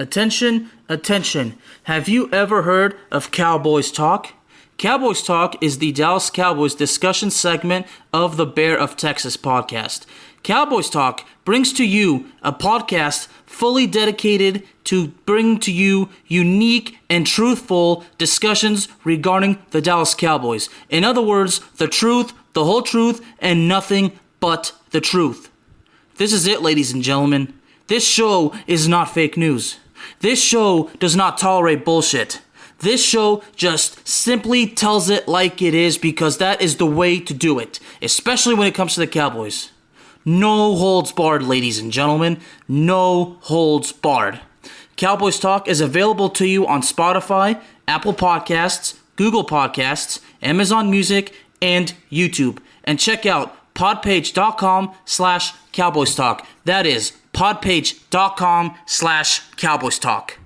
Attention, attention. Have you ever heard of Cowboys Talk? Cowboys Talk is the Dallas Cowboys discussion segment of the Bear of Texas podcast. Cowboys Talk brings to you a podcast fully dedicated to bring to you unique and truthful discussions regarding the Dallas Cowboys. In other words, the truth, the whole truth, and nothing but the truth. This is it, ladies and gentlemen. This show is not fake news. This show does not tolerate bullshit. This show just simply tells it like it is because that is the way to do it, especially when it comes to the Cowboys. No holds barred, ladies and gentlemen. No holds barred. Cowboys Talk is available to you on Spotify, Apple Podcasts, Google Podcasts, Amazon Music, and YouTube. And check out podpage.com/Cowboys Talk. That is podpage.com/Cowboys Talk.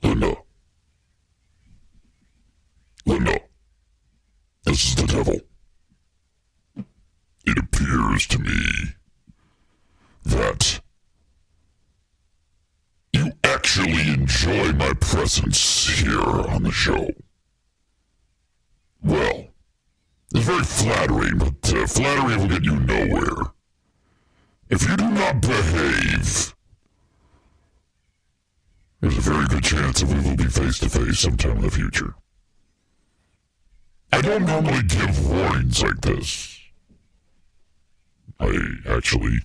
Hello, Linda, this is the devil. It appears to me that you actually enjoy my presence here on the show. Well, it's very flattering, but flattery will get you nowhere. If you do not behave, there's a very good chance that we will be face-to-face sometime in the future. I don't normally give warnings like this. I actually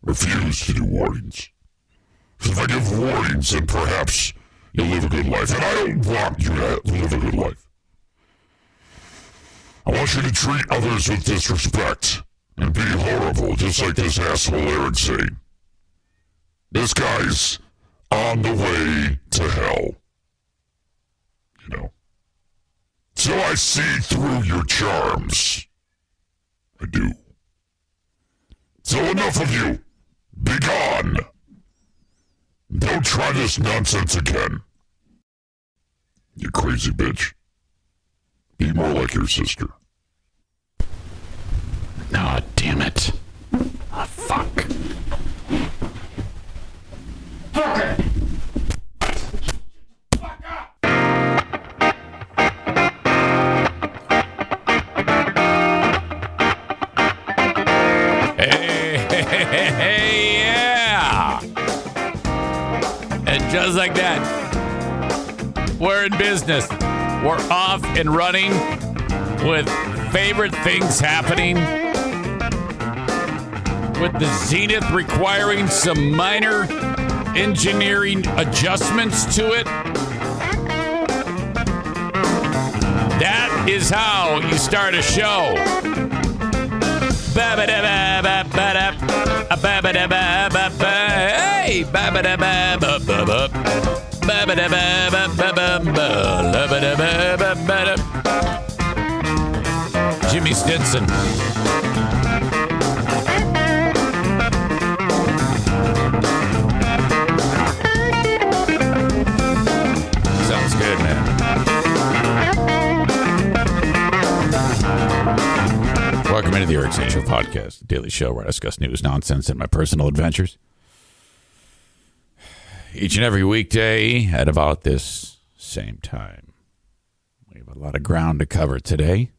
refuse to do warnings. Because if I give warnings, then perhaps you'll live a good life. And I don't want you to live a good life. I want you to treat others with disrespect and be horrible, just like this asshole Eric Zane. This guy's on the way to hell. You know. So I see through your charms. I do. So enough of you. Be gone. Don't try this nonsense again. You crazy bitch. Be more like your sister. Oh, damn it. Oh, fuck. Fuck it! Hey, yeah! And just like that, we're in business. We're off and running with favorite things happening. With the Zenith requiring some minor engineering adjustments to it. That is how you start a show. Hey! Jimmy Stinson. Sounds good, man. Welcome into the Eric Zane Show Podcast, the daily show where I discuss news, nonsense, and my personal adventures. Each and every weekday at about this same time. We have a lot of ground to cover today.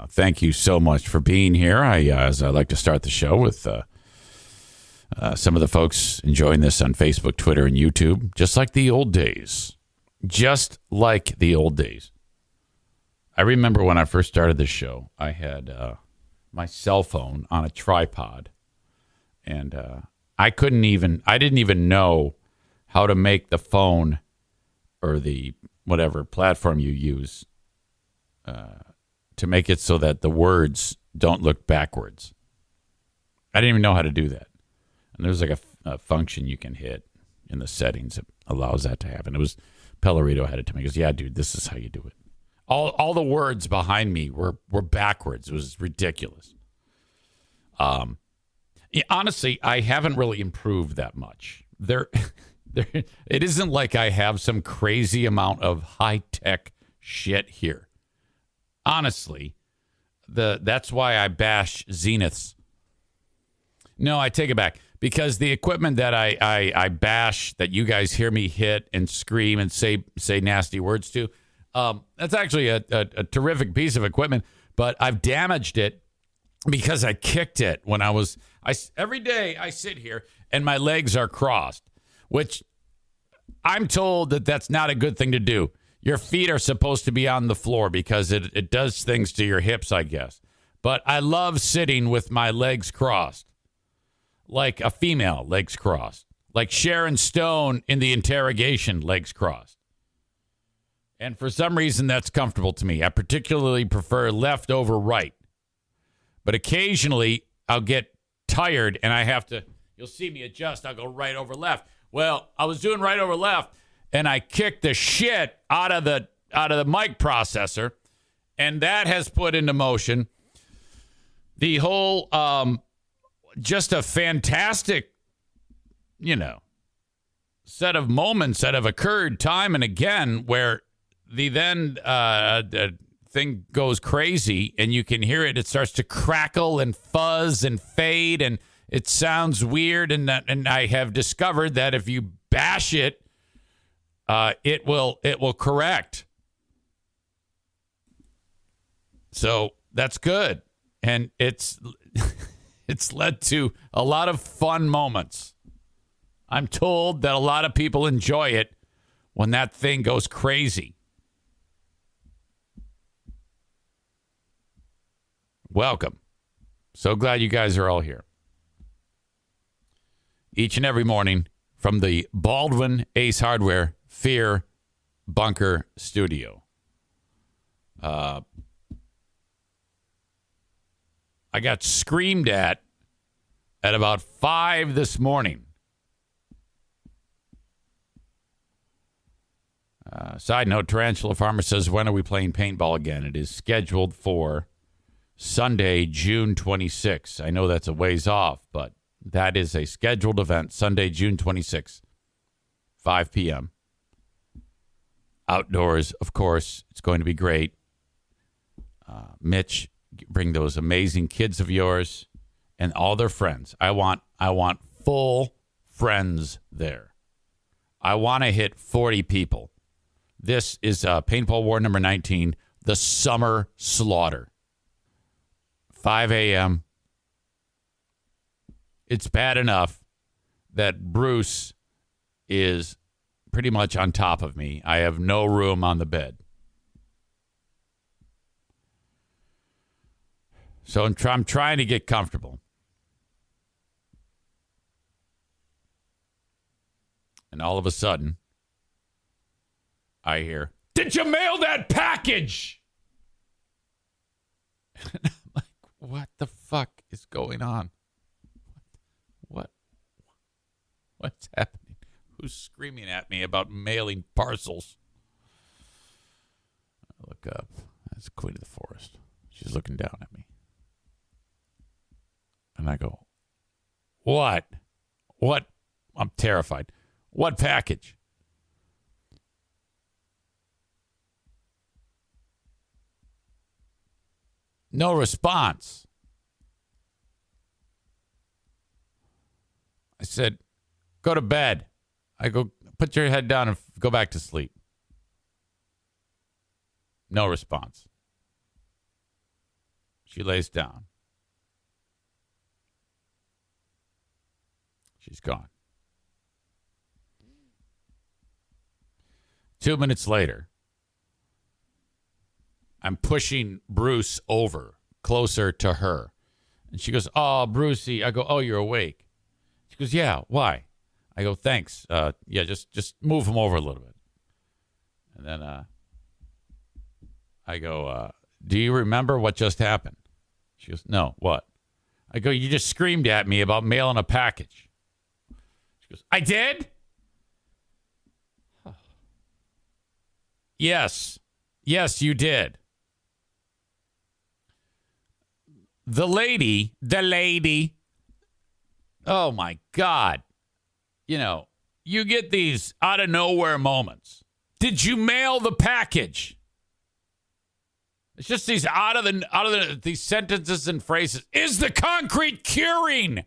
Thank you so much for being here. As I like to start the show with some of the folks enjoying this on Facebook, Twitter, and YouTube, just like the old days. Just like the old days. I remember when I first started this show, I had my cell phone on a tripod, and I didn't even know how to make the phone or the whatever platform you use to make it so that the words don't look backwards. I didn't even know how to do that. And there's like a function you can hit in the settings that allows that to happen. It was Pellerito had it to me. He goes, yeah, dude, this is how you do it. All the words behind me were backwards. It was ridiculous. Honestly, I haven't really improved that much. It isn't like I have some crazy amount of high-tech shit here. Honestly, that's why I bash Zeniths. No, I take it back. Because the equipment that I bash, that you guys hear me hit and scream and say nasty words to, that's actually a terrific piece of equipment. But I've damaged it because I kicked it when every day I sit here and my legs are crossed, which I'm told that's not a good thing to do. Your feet are supposed to be on the floor because it does things to your hips, I guess. But I love sitting with my legs crossed. Like a female, legs crossed. Like Sharon Stone in The Interrogation, legs crossed. And for some reason, that's comfortable to me. I particularly prefer left over right. But occasionally, I'll get tired and I have to, you'll see me adjust. I'll go right over left. Well, I was doing right over left and I kicked the shit out of the mic processor. And that has put into motion the whole, just a fantastic, set of moments that have occurred time and again where the thing goes crazy and you can hear it. It starts to crackle and fuzz and fade and it sounds weird. And I have discovered that if you bash it, it will correct. So that's good. And it's led to a lot of fun moments. I'm told that a lot of people enjoy it when that thing goes crazy. Welcome. So glad you guys are all here. Each and every morning from the Baldwin Ace Hardware Fear Bunker Studio. I got screamed at about 5 this morning. Side note, Tarantula Farmer says, when are we playing paintball again? It is scheduled for Sunday, June 26th. I know that's a ways off, but that is a scheduled event, Sunday, June 26th, 5 p.m. Outdoors, of course. It's going to be great. Mitch, bring those amazing kids of yours and all their friends. I want full friends there. I want to hit 40 people. This is Paintball War number 19, the Summer Slaughter. 5 a.m. It's bad enough that Bruce is pretty much on top of me. I have no room on the bed. So I'm trying to get comfortable. And all of a sudden, I hear, "Did you mail that package?" And I'm like, what the fuck is going on? What's happening? Who's screaming at me about mailing parcels? I look up. That's Queen of the Forest. She's looking down at me. And I go, what? What? I'm terrified. What package? No response. I said, go to bed. I go, put your head down and go back to sleep. No response. She lays down. She's gone. 2 minutes later, I'm pushing Bruce over closer to her. And she goes, "Oh, Brucey." I go, "Oh, you're awake." She goes, "Yeah, why?" I go, "Thanks. Yeah, just move him over a little bit." And then I go, "Do you remember what just happened?" She goes, "No, what?" I go, "You just screamed at me about mailing a package." She goes, "I did?" Yes, you did. The lady, oh my God. You get these out of nowhere moments. Did you mail the package? It's just these these sentences and phrases. Is the concrete curing?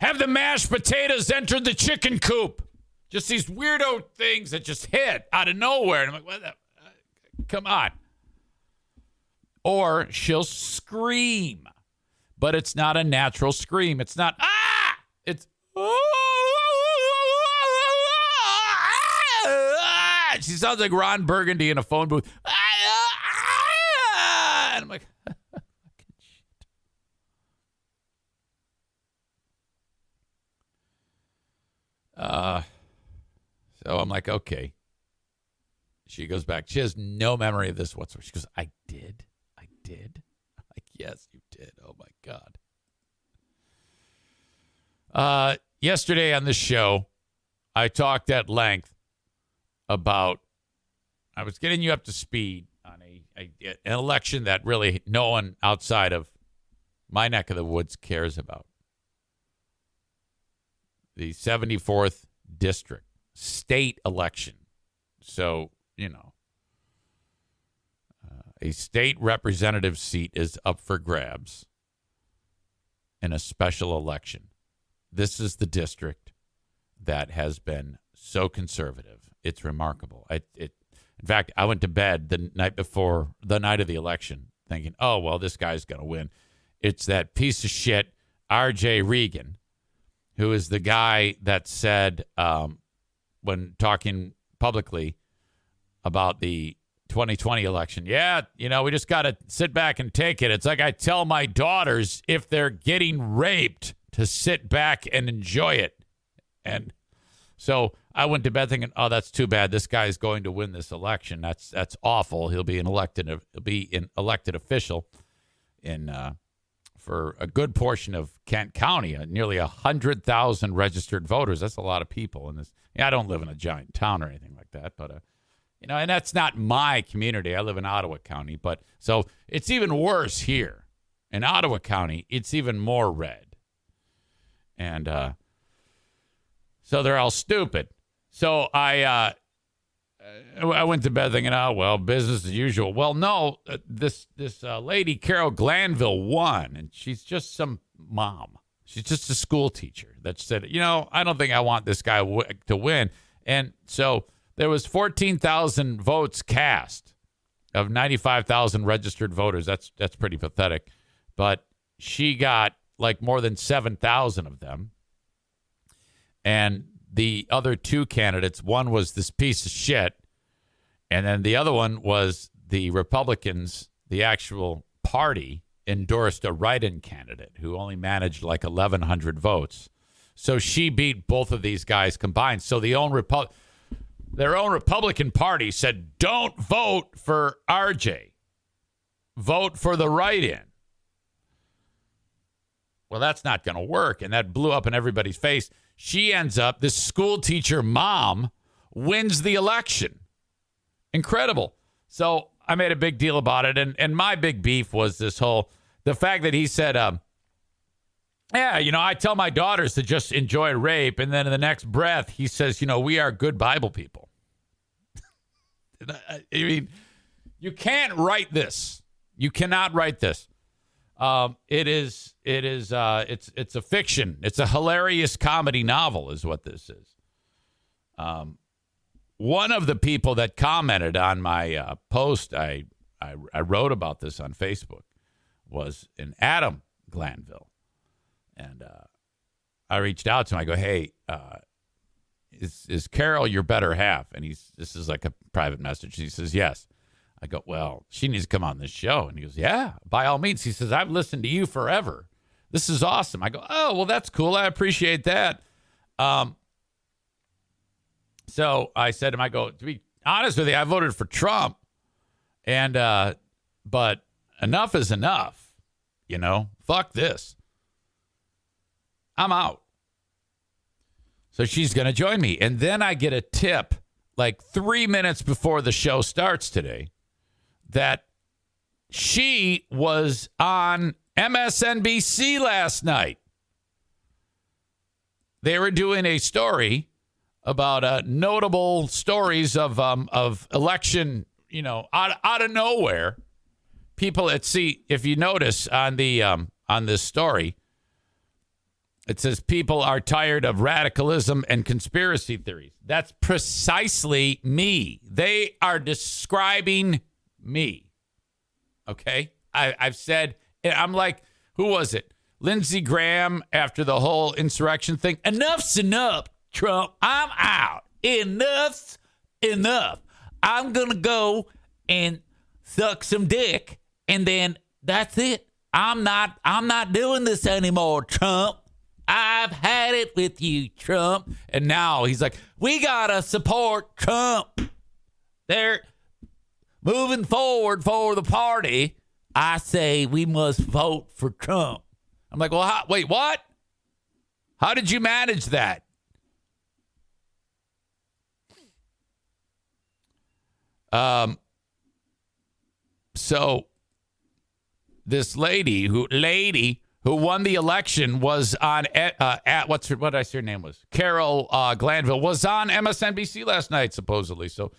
Have the mashed potatoes enter the chicken coop. Just these weirdo things that just hit out of nowhere. And I'm like, what the? Come on. Or she'll scream, but it's not a natural scream. It's not, ah! It's, she sounds like Ron Burgundy in a phone booth. And I'm like, fucking shit. So I'm like, okay. She goes back. She has no memory of this whatsoever. She goes, I did. I'm like, yes, you did. Oh, my God. Yesterday on this show, I talked at length about, I was getting you up to speed on an election that really no one outside of my neck of the woods cares about. The 74th District state election. So, a state representative seat is up for grabs in a special election. This is the district that has been so conservative. It's remarkable. In fact, I went to bed the night before, the night of the election, thinking, oh, well, this guy's going to win. It's that piece of shit, R.J. Regan, who is the guy that said, when talking publicly about the 2020 election, we just got to sit back and take it. It's like I tell my daughters if they're getting raped to sit back and enjoy it. And so I went to bed thinking, oh, that's too bad. This guy's going to win this election. That's awful. He'll be an elected official for a good portion of Kent County, nearly 100,000 registered voters. That's a lot of people in this. I don't live in a giant town or anything like that, but and that's not my community. I live in Ottawa County, but so it's even worse here in Ottawa County. It's even more red, and so they're all stupid. So I went to bed thinking, oh well, business as usual. Well, no, this lady Carol Glanville won, and she's just some mom. She's just a school teacher that said, I don't think I want this guy to win, and so. There was 14,000 votes cast of 95,000 registered voters. That's pretty pathetic. But she got like more than 7,000 of them. And the other two candidates, one was this piece of shit. And then the other one was the Republicans, the actual party, endorsed a write-in candidate who only managed like 1,100 votes. So she beat both of these guys combined. So their own Republican Party said, don't vote for RJ. Vote for the write-in. Well, that's not going to work. And that blew up in everybody's face. She ends up, this school teacher mom, wins the election. Incredible. So I made a big deal about it. And my big beef was the fact that he said, I tell my daughters to just enjoy rape. And then in the next breath, he says, we are good Bible people. I mean, you can't write this. You cannot write this. It's a fiction. It's a hilarious comedy novel is what this is. One of the people that commented on my post, I wrote about this on Facebook, was an Adam Glanville. And I reached out to him. I go, hey, is Carol your better half? And this is like a private message. He says, yes. I go, well, she needs to come on this show. And he goes, yeah, by all means. He says, I've listened to you forever. This is awesome. I go, oh, well, that's cool. I appreciate that. So I said to him, I go, to be honest with you, I voted for Trump. And, but enough is enough. Fuck this. I'm out. So she's going to join me. And then I get a tip like 3 minutes before the show starts today that she was on MSNBC last night. They were doing a story about notable stories of election, out of nowhere. People if you notice on this story, It says people are tired of radicalism and conspiracy theories. That's precisely me. They are describing me. Okay? I've said, I'm like, who was it? Lindsey Graham after the whole insurrection thing. Enough's enough, Trump. I'm out. Enough's enough. I'm going to go and suck some dick, and then that's it. I'm not doing this anymore, Trump. I've had it with you, Trump. And now he's like, we got to support Trump. They're moving forward for the party. I say we must vote for Trump. I'm like, well, wait, what? How did you manage that? So this lady who won the election was on what did I say her name was? Carol Glanville was on MSNBC last night, supposedly. So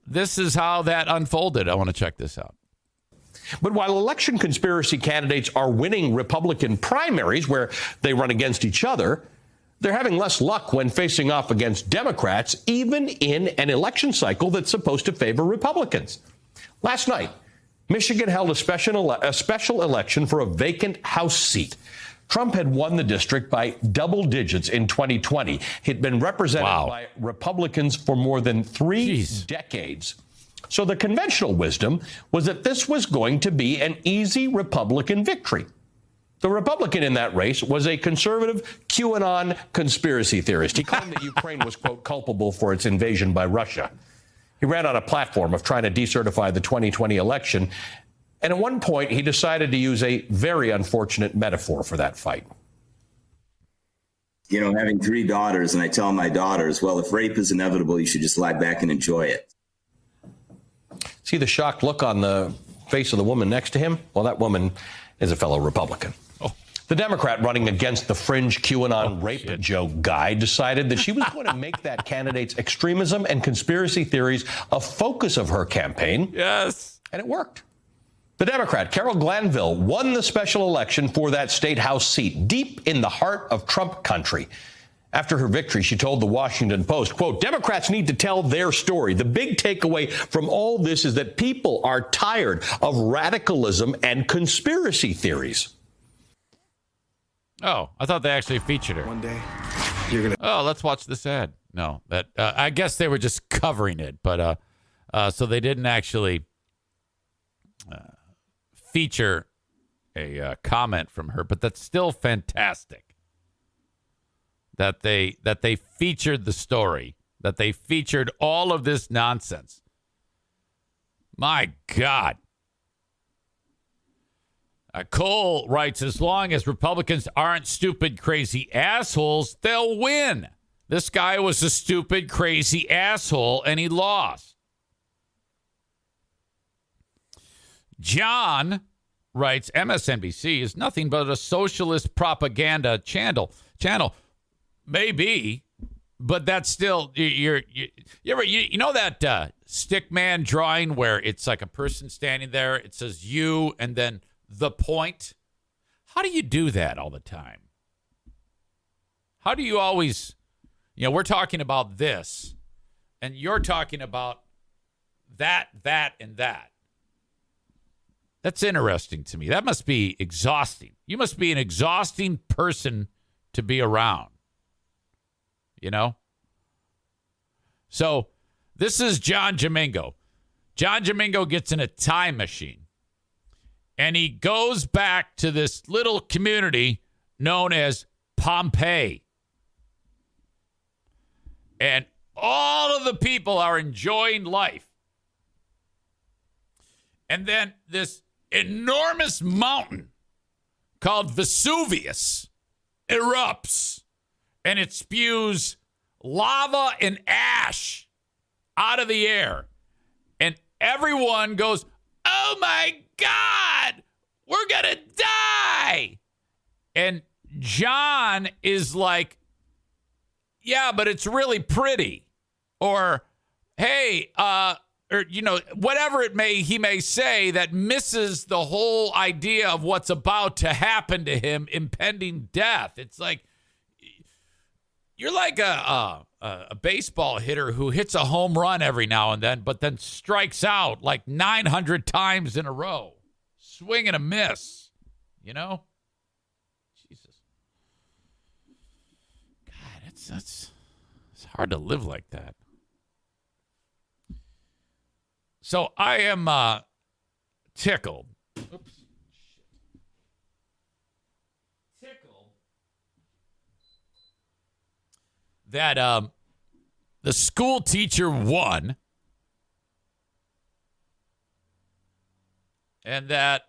this is how that unfolded. I want to check this out. But while election conspiracy candidates are winning Republican primaries where they run against each other, they're having less luck when facing off against Democrats, even in an election cycle that's supposed to favor Republicans. Last night, Michigan held a special election for a vacant House seat. Trump had won the district by double digits in 2020. He'd been represented by Republicans for more than three decades. So the conventional wisdom was that this was going to be an easy Republican victory. The Republican in that race was a conservative QAnon conspiracy theorist. He claimed that Ukraine was, quote, culpable for its invasion by Russia. He ran on a platform of trying to decertify the 2020 election. And at one point, he decided to use a very unfortunate metaphor for that fight. You know, having three daughters, and I tell my daughters, well, if rape is inevitable, you should just lie back and enjoy it. See the shocked look on the face of the woman next to him? Well, that woman is a fellow Republican. The Democrat running against the fringe QAnon rape joke guy decided that she was going to make that candidate's extremism and conspiracy theories a focus of her campaign. Yes. And it worked. The Democrat, Carol Glanville, won the special election for that state House seat, deep in the heart of Trump country. After her victory, she told the Washington Post, quote, Democrats need to tell their story. The big takeaway from all this is that people are tired of radicalism and conspiracy theories. Oh, I thought they actually featured her. One day, you're gonna. Oh, let's watch this ad. No, that I guess they were just covering it, but so they didn't actually feature a comment from her. But that's still fantastic that they featured the story, that they featured all of this nonsense. My God. Cole writes, as long as Republicans aren't stupid, crazy assholes, they'll win. This guy was a stupid, crazy asshole, and he lost. John writes, MSNBC is nothing but a socialist propaganda channel. Maybe, but that's still, you know that stick man drawing where it's like a person standing there, it says you, and then the point? How do you do that all the time? How do you always, we're talking about this, and you're talking about that, and that. That's interesting to me. That must be exhausting. You must be an exhausting person to be around. So this is John Jamingo. John Jamingo gets in a time machine. And he goes back to this little community known as Pompeii. And all of the people are enjoying life. And then this enormous mountain called Vesuvius erupts. And it spews lava and ash out of the air. And everyone goes, oh my God, we're going to die. And John is like, yeah, but it's really pretty. Or, hey, or, whatever he may say that misses the whole idea of what's about to happen to him, impending death. It's like, you're like a baseball hitter who hits a home run every now and then, but then strikes out like 900 times in a row. Swing and a miss, Jesus. God, it's hard to live like that. So I am tickled. Oops. Tickled that the school teacher won, and that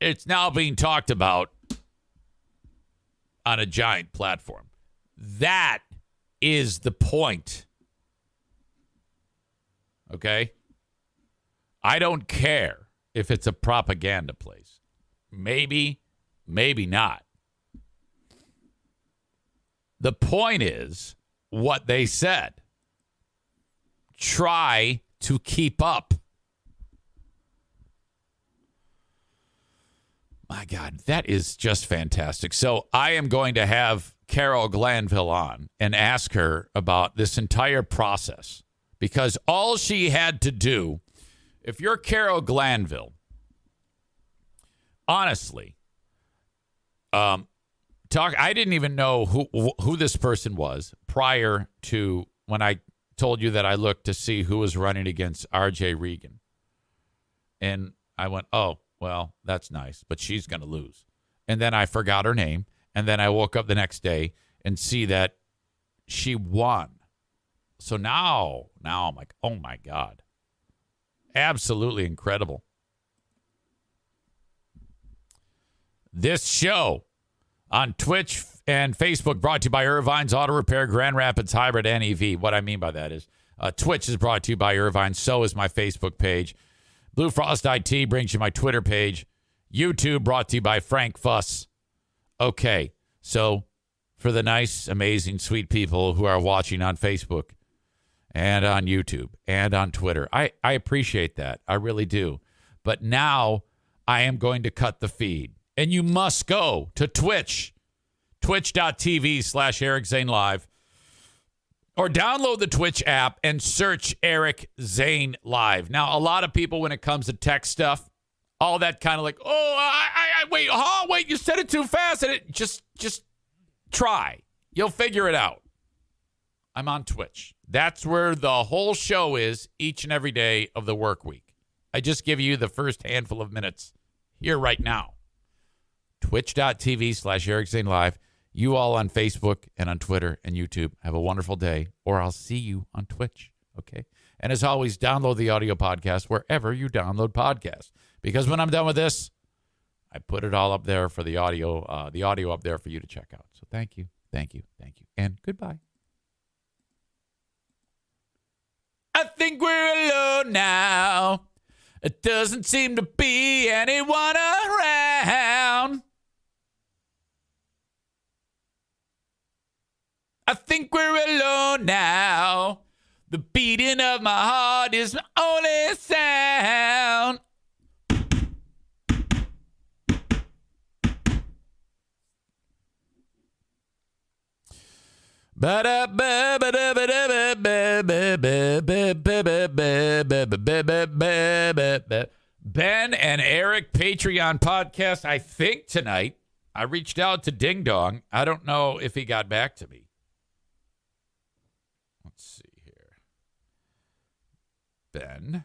it's now being talked about on a giant platform. That is the point. Okay? I don't care if it's a propaganda place. Maybe, maybe not. The point is what they said. Try to keep up. My God, that is just fantastic. So I am going to have Carol Glanville on and ask her about this entire process, because all she had to do, if you're Carol Glanville, honestly, I didn't even know who this person was prior to when I told you that I looked to see who was running against R.J. Regan. And I went, oh, well, that's nice, but she's going to lose. And then I forgot her name. And then I woke up the next day and see that she won. So now I'm like, oh, my God. Absolutely incredible. This show on Twitch and Facebook brought to you by Irvine's Auto Repair, Grand Rapids Hybrid NEV. What I mean by that is Twitch is brought to you by Irvine. So is my Facebook page. Blue Frost IT brings you my Twitter page. YouTube brought to you by Frank Fuss. Okay, so for the nice, amazing, sweet people who are watching on Facebook and on YouTube and on Twitter, I appreciate that. I really do. But now I am going to cut the feed. And you must go to Twitch, twitch.tv/Eric Zane Live, or download the Twitch app and search Eric Zane Live. Now, a lot of people, when it comes to tech stuff, all that kind of like, wait, you said it too fast. And it just try. You'll figure it out. I'm on Twitch. That's where the whole show is each and every day of the work week. I just give you the first handful of minutes here right now. Twitch.tv/Eric Zane Live. You all on Facebook and on Twitter and YouTube. Have a wonderful day, or I'll see you on Twitch. Okay? And as always, download the audio podcast wherever you download podcasts. Because when I'm done with this, I put it all up there for the audio up there for you to check out. So thank you, and goodbye. I think we're alone now. It doesn't seem to be anyone around. I think we're alone now. The beating of my heart is my only sound. Ben and Eric Patreon podcast, I think tonight. I reached out to Ding Dong. I don't know if he got back to me. Let's see here. Ben.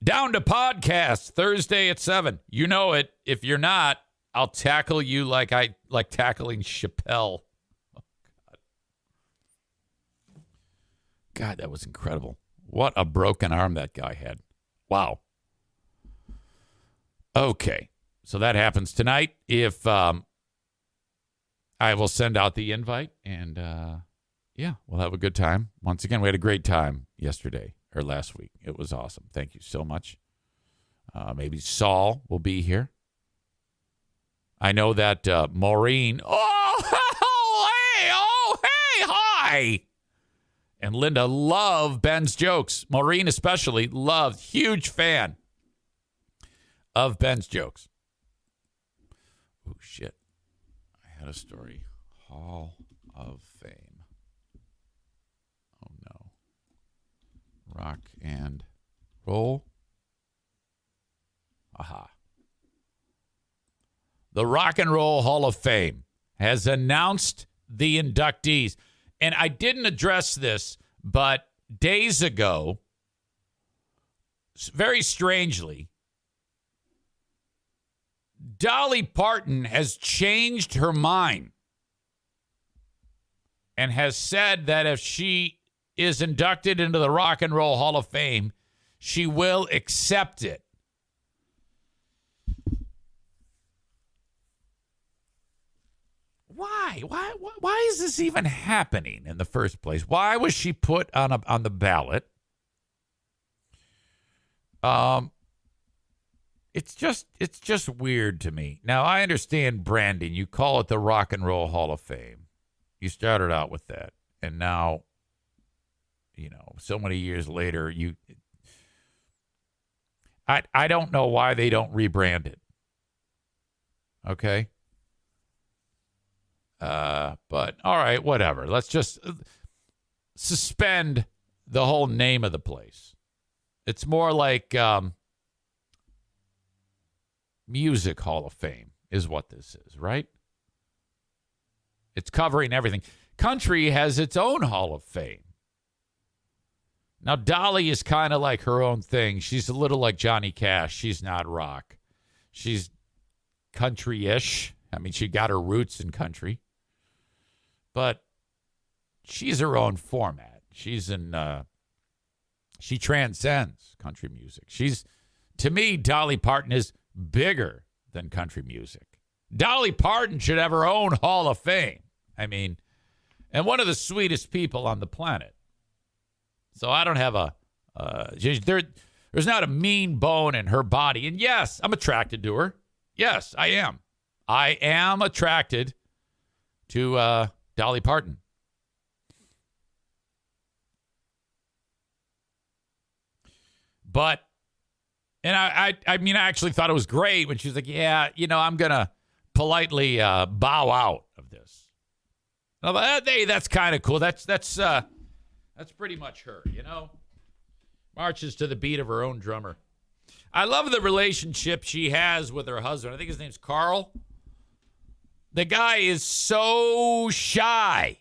Down to podcast Thursday at 7. You know it. If you're not, I'll tackle you like tackling Chappelle. Oh, God, that was incredible. What a broken arm that guy had. Wow. Okay, so that happens tonight. If I will send out the invite, and we'll have a good time. Once again, we had a great time yesterday or last week. It was awesome. Thank you so much. Maybe Saul will be here. I know that Maureen. Oh, Why? And Linda loved Ben's jokes. Maureen especially loved, huge fan of Ben's jokes. Oh, shit. I had a story. Hall of Fame. Oh, no. Rock and roll. Aha. The Rock and Roll Hall of Fame has announced the inductees. And I didn't address this, but days ago, very strangely, Dolly Parton has changed her mind and has said that if she is inducted into the Rock and Roll Hall of Fame, she will accept it. Why? Why is this even happening in the first place? Why was she put on the ballot? It's just weird to me. Now, I understand branding. You call it the Rock and Roll Hall of Fame. You started out with that, and now, so many years later, I don't know why they don't rebrand it. Okay. But all right, whatever. Let's just suspend the whole name of the place. It's more like Music Hall of Fame is what this is, right? It's covering everything. Country has its own Hall of Fame. Now, Dolly is kind of like her own thing. She's a little like Johnny Cash. She's not rock. She's country-ish. I mean, she got her roots in country. But she's her own format. She transcends country music. To me, Dolly Parton is bigger than country music. Dolly Parton should have her own Hall of Fame. I mean, and one of the sweetest people on the planet. So I don't have there's not a mean bone in her body. And yes, I'm attracted to her. Yes, I am. I am attracted to Dolly Parton. But, and I actually thought it was great when she was like, yeah, I'm going to politely bow out of this. And I'm like, hey, that's kind of cool. That's pretty much her, Marches to the beat of her own drummer. I love the relationship she has with her husband. I think his name's Carl. The guy is so shy.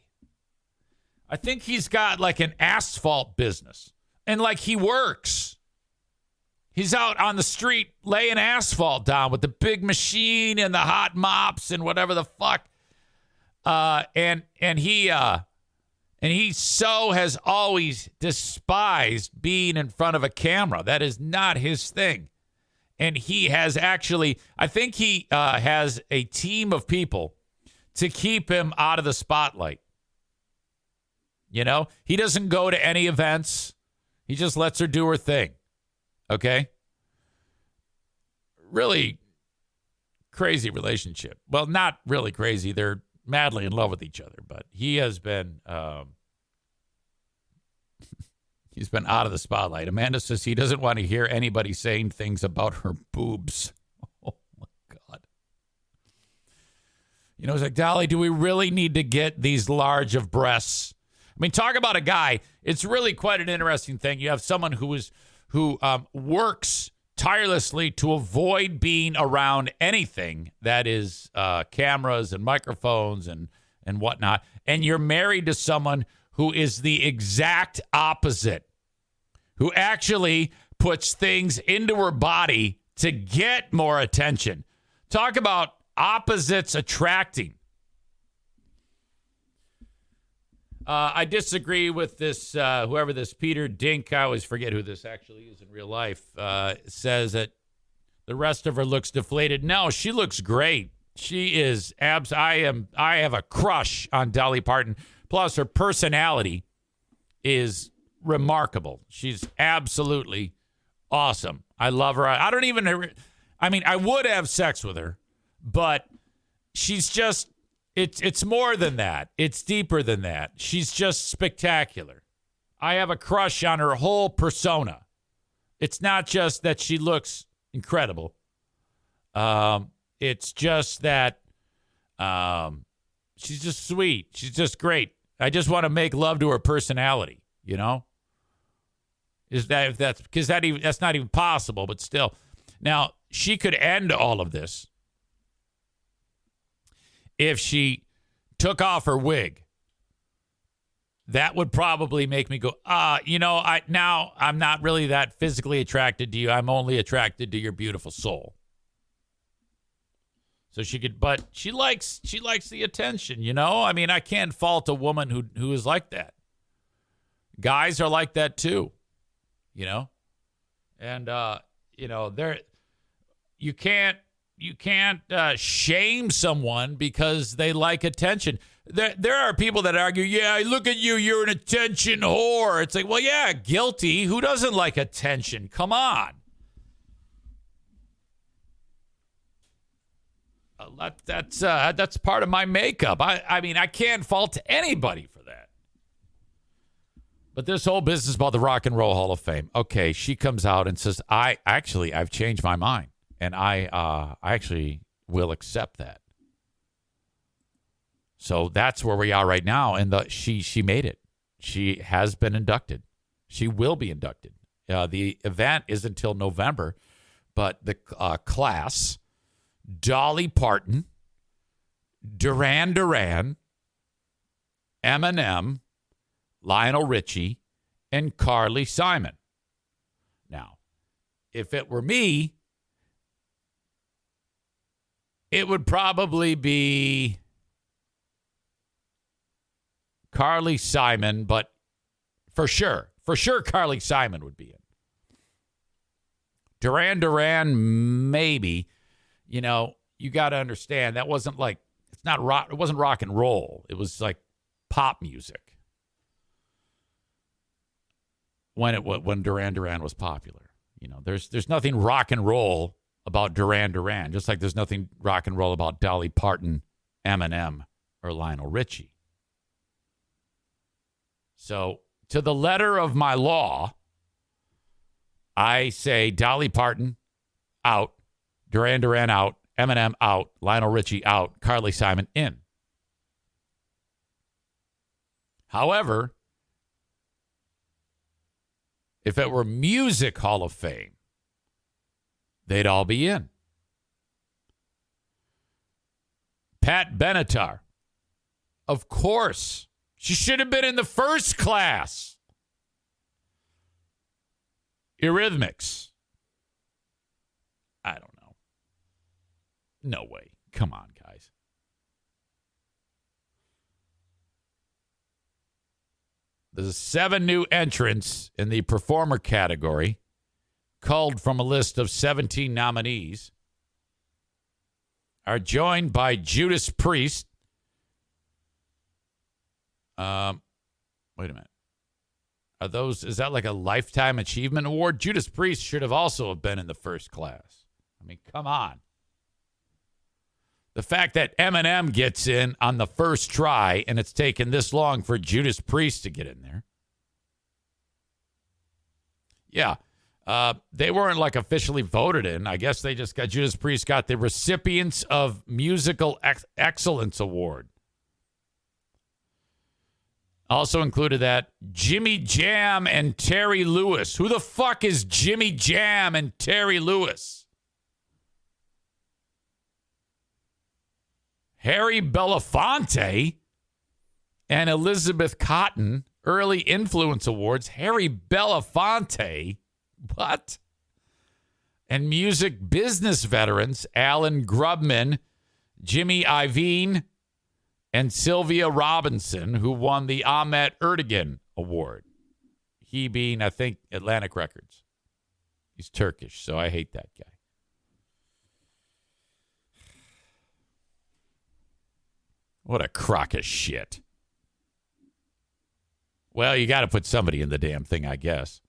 I think he's got like an asphalt business. And like he works. He's out on the street laying asphalt down with the big machine and the hot mops and whatever the fuck. And he so has always despised being in front of a camera. That is not his thing. And he has actually, I think he has a team of people to keep him out of the spotlight. He doesn't go to any events. He just lets her do her thing. Okay? Really crazy relationship. Well, not really crazy. They're madly in love with each other. But he has been... he's been out of the spotlight. Amanda says he doesn't want to hear anybody saying things about her boobs. Oh, my God. It's like, Dolly, do we really need to get these large of breasts? I mean, talk about a guy. It's really quite an interesting thing. You have someone who works tirelessly to avoid being around anything that is cameras and microphones and whatnot. And you're married to someone who is the exact opposite, who actually puts things into her body to get more attention. Talk about opposites attracting. I disagree with this, whoever this Peter Dink, I always forget who this actually is in real life, says that the rest of her looks deflated. No, she looks great. She is I have a crush on Dolly Parton. Plus, her personality is remarkable. She's absolutely awesome. I love her. I would have sex with her, but she's It's more than that. It's deeper than that. She's just spectacular. I have a crush on her whole persona. It's not just that she looks incredible. It's just that she's just sweet. She's just great. I just want to make love to her personality, you know? That's not even possible, but still. Now, she could end all of this if she took off her wig. That would probably make me go, I'm not really that physically attracted to you. I'm only attracted to your beautiful soul. So she could, but she likes the attention, you know? I mean, I can't fault a woman who is like that. Guys are like that too, you know? And, you can't shame someone because they like attention. There are people that argue, yeah, look at you, you're an attention whore. It's like, well, yeah, guilty. Who doesn't like attention? Come on. That's part of my makeup. I mean, I can't fault anybody for that. But this whole business about the Rock and Roll Hall of Fame. Okay, she comes out and says, I've changed my mind. And I actually will accept that. So that's where we are right now. And she made it. She has been inducted. She will be inducted. The event is until November. But the class, Dolly Parton, Duran Duran, Eminem, Lionel Richie, and Carly Simon. Now, if it were me, it would probably be Carly Simon, but for sure Carly Simon would be in. Duran Duran, maybe. You know, you got to understand that wasn't like, it's not rock. It wasn't rock and roll. It was like pop music when Duran Duran was popular. You know, there's nothing rock and roll about Duran Duran, just like there's nothing rock and roll about Dolly Parton, Eminem, or Lionel Richie. So, to the letter of my law, I say Dolly Parton out, Duran Duran out, Eminem out, Lionel Richie out, Carly Simon in. However, if it were Music Hall of Fame, they'd all be in. Pat Benatar. Of course. She should have been in the first class. Eurythmics. I don't know. No way. Come on, guys. There's 7 new entrants in the performer category, culled from a list of 17 nominees, are joined by Judas Priest. Wait a minute. Is that like a Lifetime Achievement Award? Judas Priest should have also have been in the first class. I mean, come on. The fact that Eminem gets in on the first try and it's taken this long for Judas Priest to get in there. Yeah. They weren't like officially voted in. I guess they just got, Judas Priest got the Recipients of Musical Excellence Award. Also included that Jimmy Jam and Terry Lewis. Who the fuck is Jimmy Jam and Terry Lewis? Harry Belafonte and Elizabeth Cotton, Early Influence Awards. Harry Belafonte? What? And music business veterans Alan Grubman, Jimmy Iovine, and Sylvia Robinson, who won the Ahmet Ertegun Award. He being, I think, Atlantic Records. He's Turkish, so I hate that guy. What a crock of shit. Well, you got to put somebody in the damn thing, I guess.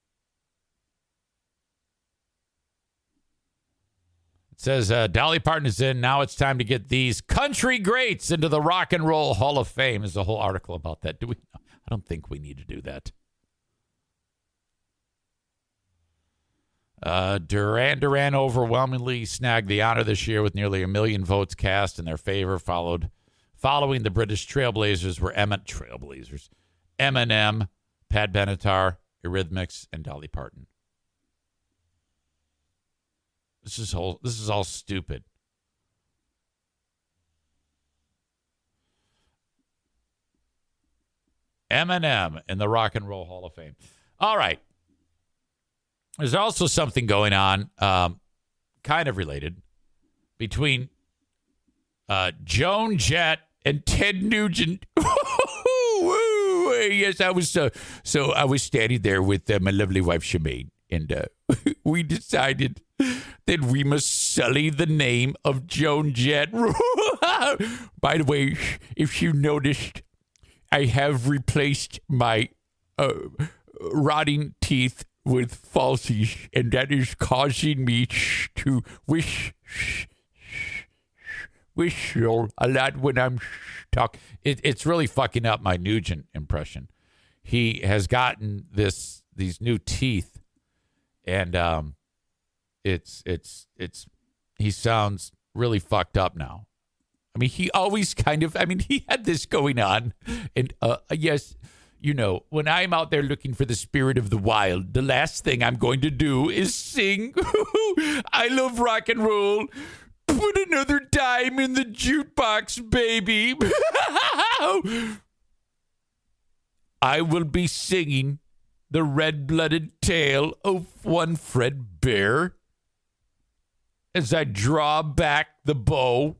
Says Dolly Parton is in. Now it's time to get these country greats into the Rock and Roll Hall of Fame. There's a whole article about that. Do we? I don't think we need to do that. Duran Duran overwhelmingly snagged the honor this year with nearly 1 million votes cast in their favor. Following the British Trailblazers were Eminem, Pat Benatar, Eurythmics, and Dolly Parton. This is all stupid. Eminem in the Rock and Roll Hall of Fame. All right. There's also something going on, kind of related, between Joan, Jett, and Ted Nugent. Yes, I was so I was standing there with my lovely wife Shemaine, and we decided that we must sully the name of Joan Jett. By the way, if you noticed, I have replaced my rotting teeth with falsies, and that is causing me to whistle a lot when I'm talking. It's really fucking up my Nugent impression. He has gotten these new teeth, and he sounds really fucked up now. I mean, he always he had this going on, and yes. You know, when I'm out there looking for the spirit of the wild, the last thing I'm going to do is sing, I love rock and roll. Put another dime in the jukebox, baby. I will be singing the red-blooded tale of one Fred Bear as I draw back the bow.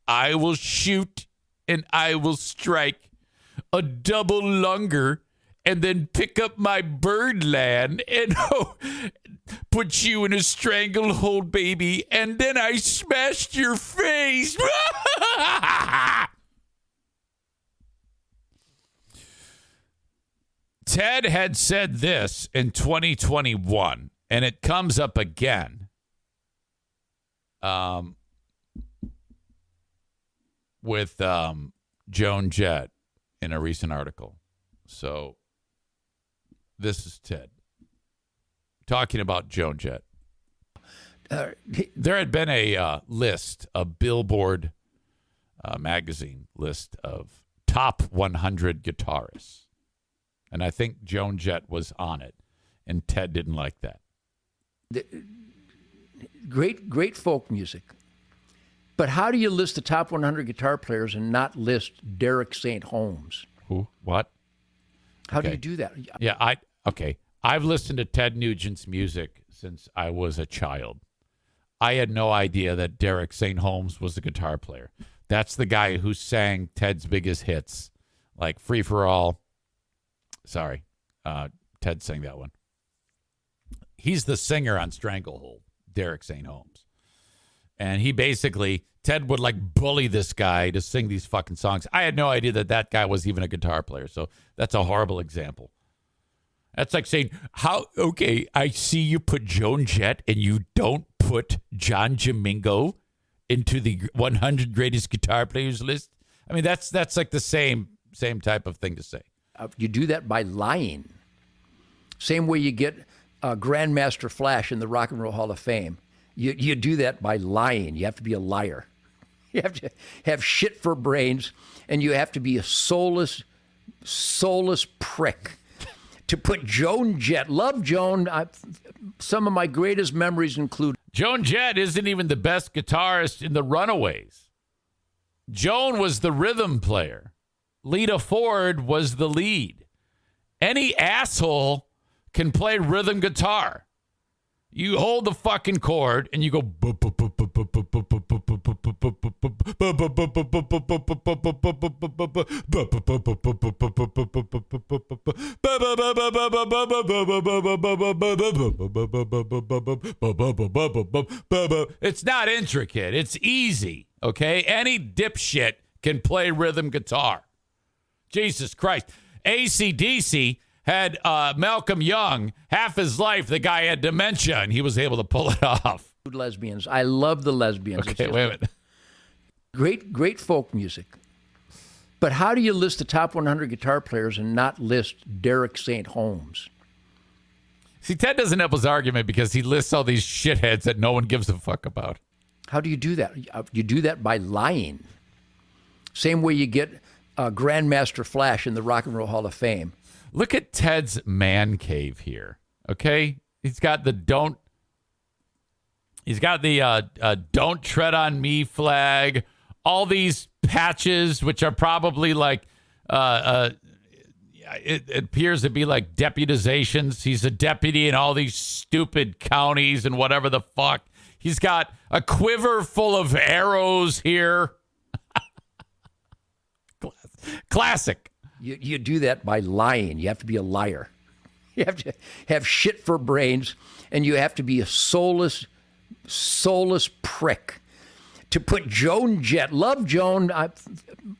I will shoot and I will strike a double lunger, and then pick up my birdland and put you in a stranglehold, baby, and then I smashed your face. Ted had said this in 2021, and it comes up again. With Joan Jett in a recent article. So this is Ted talking about Joan Jett. There had been a list, a Billboard magazine list of top 100 guitarists. And I think Joan Jett was on it. And Ted didn't like that. Great folk music. But how do you list the top 100 guitar players and not list Derek St. Holmes? Who? What? How do you do that? Yeah, I've listened to Ted Nugent's music since I was a child. I had no idea that Derek St. Holmes was a guitar player. That's the guy who sang Ted's biggest hits, like Free for All. Sorry, Ted sang that one. He's the singer on Stranglehold, Derek St. Holmes. And he basically, Ted would like bully this guy to sing these fucking songs. I had no idea that guy was even a guitar player. So that's a horrible example. That's like saying, I see you put Joan Jett and you don't put John Jamingo into the 100 greatest guitar players list. I mean, that's like the same type of thing to say. You do that by lying. Same way you get Grandmaster Flash in the Rock and Roll Hall of Fame. You do that by lying. You have to be a liar. You have to have shit for brains, and you have to be a soulless prick. To put Joan Jett, love Joan. Some of my greatest memories include... Joan Jett isn't even the best guitarist in the Runaways. Joan was the rhythm player. Lita Ford was the lead. Any asshole can play rhythm guitar. You hold the fucking chord and you go. It's not intricate. It's easy. Okay? Any dipshit can play rhythm guitar. Jesus Christ. AC/DC had Malcolm Young. Half his life, the guy had dementia, and he was able to pull it off. Lesbians. I love the lesbians. Okay, wait a minute. Great folk music. But how do you list the top 100 guitar players and not list Derek St. Holmes? See, Ted doesn't help his argument because he lists all these shitheads that no one gives a fuck about. How do you do that? You do that by lying. Same way you get Grandmaster Flash in the Rock and Roll Hall of Fame. Look at Ted's man cave here. Okay, he's got the don't tread on me flag. All these patches, which are probably like it appears to be like deputizations. He's a deputy in all these stupid counties and whatever the fuck. He's got a quiver full of arrows here. Classic. You do that by lying. You have to be a liar. You have to have shit for brains, and you have to be a soulless prick. To put Joan Jett, love Joan.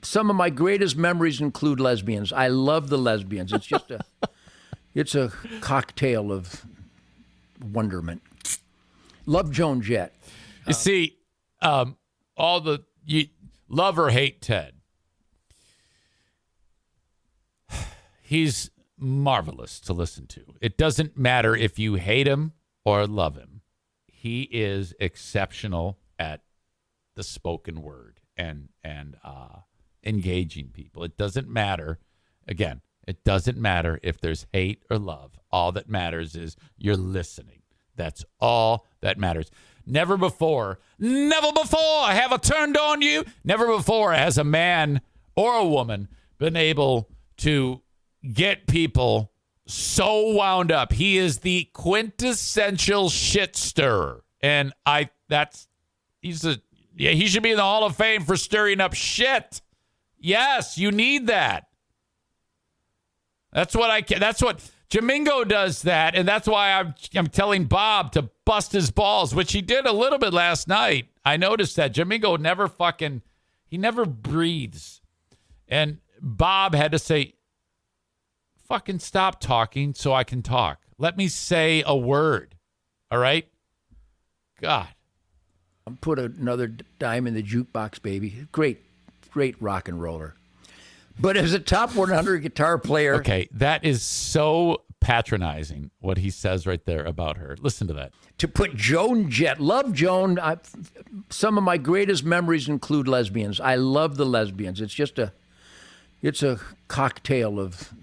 Some of my greatest memories include lesbians. I love the lesbians. It's just it's a cocktail of wonderment. Love Joan Jett. You see, you love or hate Ted. He's marvelous to listen to. It doesn't matter if you hate him or love him. He is exceptional at the spoken word and engaging people. It doesn't matter. Again, it doesn't matter if there's hate or love. All that matters is you're listening. That's all that matters. Never before have I turned on you. Never before has a man or a woman been able to get people so wound up. He is the quintessential shit stirrer. And he should be in the Hall of Fame for stirring up shit. Yes, you need that. That's what Jamingo does that, and that's why I'm telling Bob to bust his balls, which he did a little bit last night. I noticed that Jamingo never breathes. And Bob had to say, fucking stop talking so I can talk. Let me say a word. All right? God. Put another dime in the jukebox, baby. Great rock and roller. But as a top 100 guitar player... Okay, that is so patronizing, what he says right there about her. Listen to that. To put Joan Jett, love Joan. Some of my greatest memories include lesbians. I love the lesbians. It's just it's a cocktail of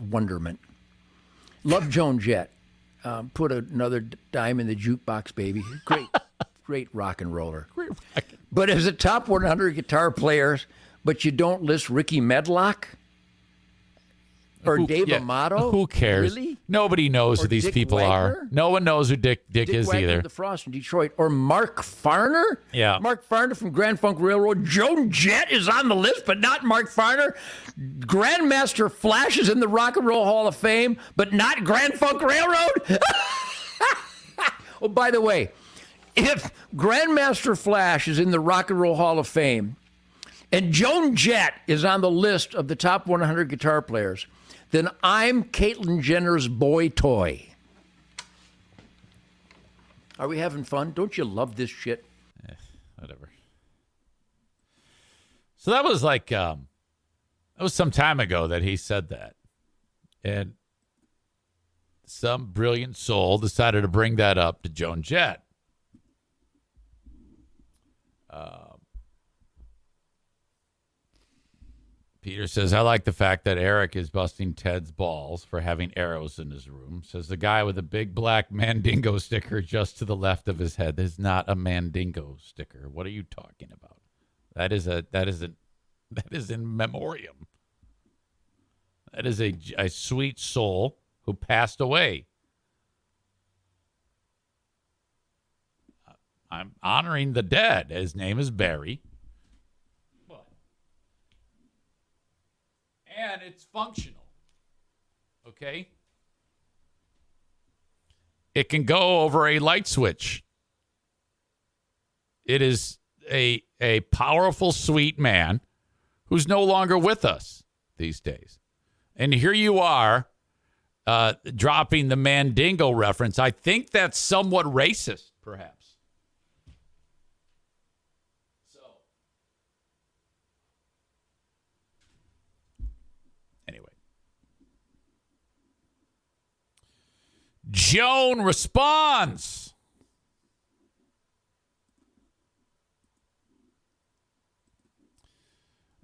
wonderment. Love Joan Jett. Put another dime in the jukebox, baby. Great rock and roller. But as a top 100 guitar player, but you don't list Ricky Medlock or Dave Amato? Who cares? Really? Nobody knows Or who these Dick people Wagner? are. No one knows who Dick is Wagner either. of the Frost in Detroit. Or Mark Farner? Yeah. Mark Farner from Grand Funk Railroad. Joan Jett is on the list, but not Mark Farner. Grandmaster Flash is in the Rock and Roll Hall of Fame, but not Grand Funk Railroad? Oh, by the way, if Grandmaster Flash is in the Rock and Roll Hall of Fame and Joan Jett is on the list of the top 100 guitar players, then I'm Caitlyn Jenner's boy toy. Are we having fun? Don't you love this shit? Whatever. So that was like, that was some time ago that he said that. And some brilliant soul decided to bring that up to Joan Jett. Peter says, I like the fact that Eric is busting Ted's balls for having arrows in his room. Says the guy with the big black Mandingo sticker just to the left of his head is not a Mandingo sticker. What are you talking about? That is in memoriam. That is a sweet soul who passed away. I'm honoring the dead. His name is Barry. And it's functional. Okay? It can go over a light switch. It is a powerful, sweet man who's no longer with us these days. And here you are dropping the Mandingo reference. I think that's somewhat racist, perhaps. Joan responds.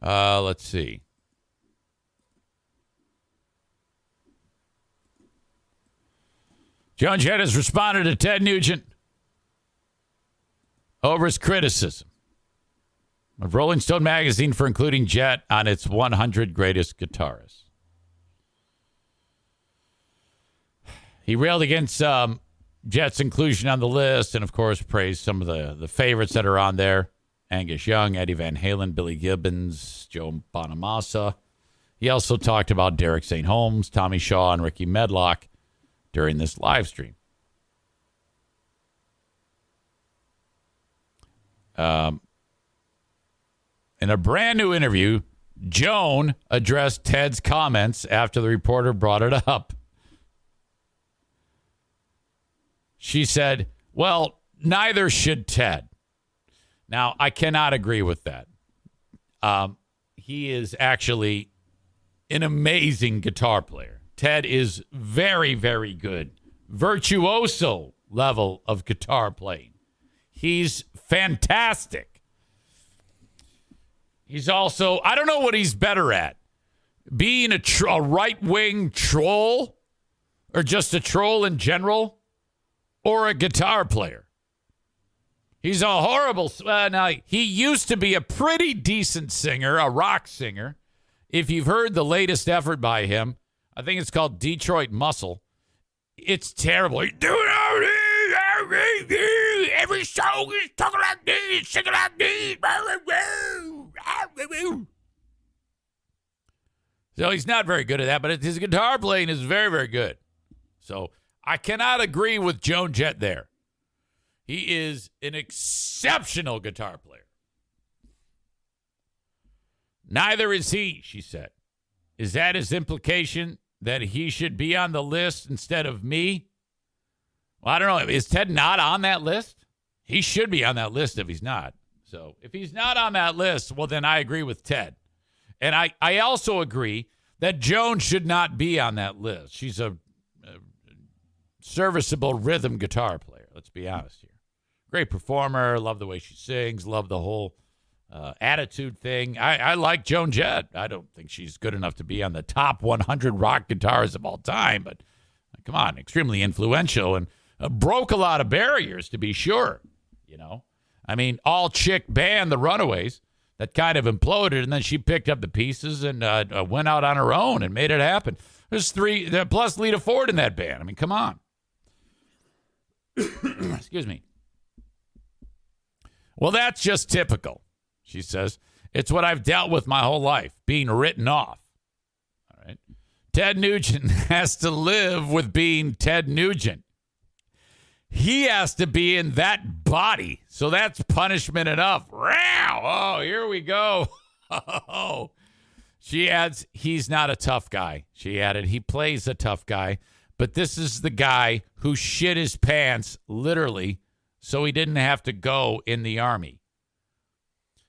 Let's see. Joan Jett has responded to Ted Nugent over his criticism of Rolling Stone magazine for including Jett on its 100 greatest guitarists. He railed against Jett's inclusion on the list and, of course, praised some of the favorites that are on there. Angus Young, Eddie Van Halen, Billy Gibbons, Joe Bonamassa. He also talked about Derek St. Holmes, Tommy Shaw, and Ricky Medlock during this live stream. In a brand new interview, Joan addressed Ted's comments after the reporter brought it up. She said, well, neither should Ted. Now, I cannot agree with that. He is actually an amazing guitar player. Ted is very, very good. Virtuoso level of guitar playing. He's fantastic. He's also, I don't know what he's better at. Being a right-wing troll, or just a troll in general, or a guitar player. He's a horrible, now, he used to be a pretty decent singer, a rock singer. If you've heard the latest effort by him, I think it's called Detroit Muscle. It's terrible. He's doing all this. Every song is talking like this, singing like this. So he's not very good at that, but his guitar playing is very, very good. So I cannot agree with Joan Jett there. He is an exceptional guitar player. Neither is he, she said. Is that his implication that he should be on the list instead of me? Well, I don't know. Is Ted not on that list? He should be on that list if he's not. So if he's not on that list, well, then I agree with Ted. And I also agree that Joan should not be on that list. She's a serviceable rhythm guitar player. Let's be honest here. Great performer. Love the way she sings. Love the whole attitude thing. I like Joan Jett. I don't think she's good enough to be on the top 100 rock guitarists of all time, but come on, extremely influential and broke a lot of barriers, to be sure. You know, I mean, all chick band, the Runaways, that kind of imploded, and then she picked up the pieces and went out on her own and made it happen. There's three plus Lita Ford in that band. I mean, come on. Excuse me. Well, that's just typical, she says. It's what I've dealt with my whole life, being written off. All right. Ted Nugent has to live with being Ted Nugent. He has to be in that body. So that's punishment enough. Oh, here we go. Oh. She adds, he's not a tough guy. She added, he plays a tough guy. But this is the guy who shit his pants, literally, so he didn't have to go in the Army.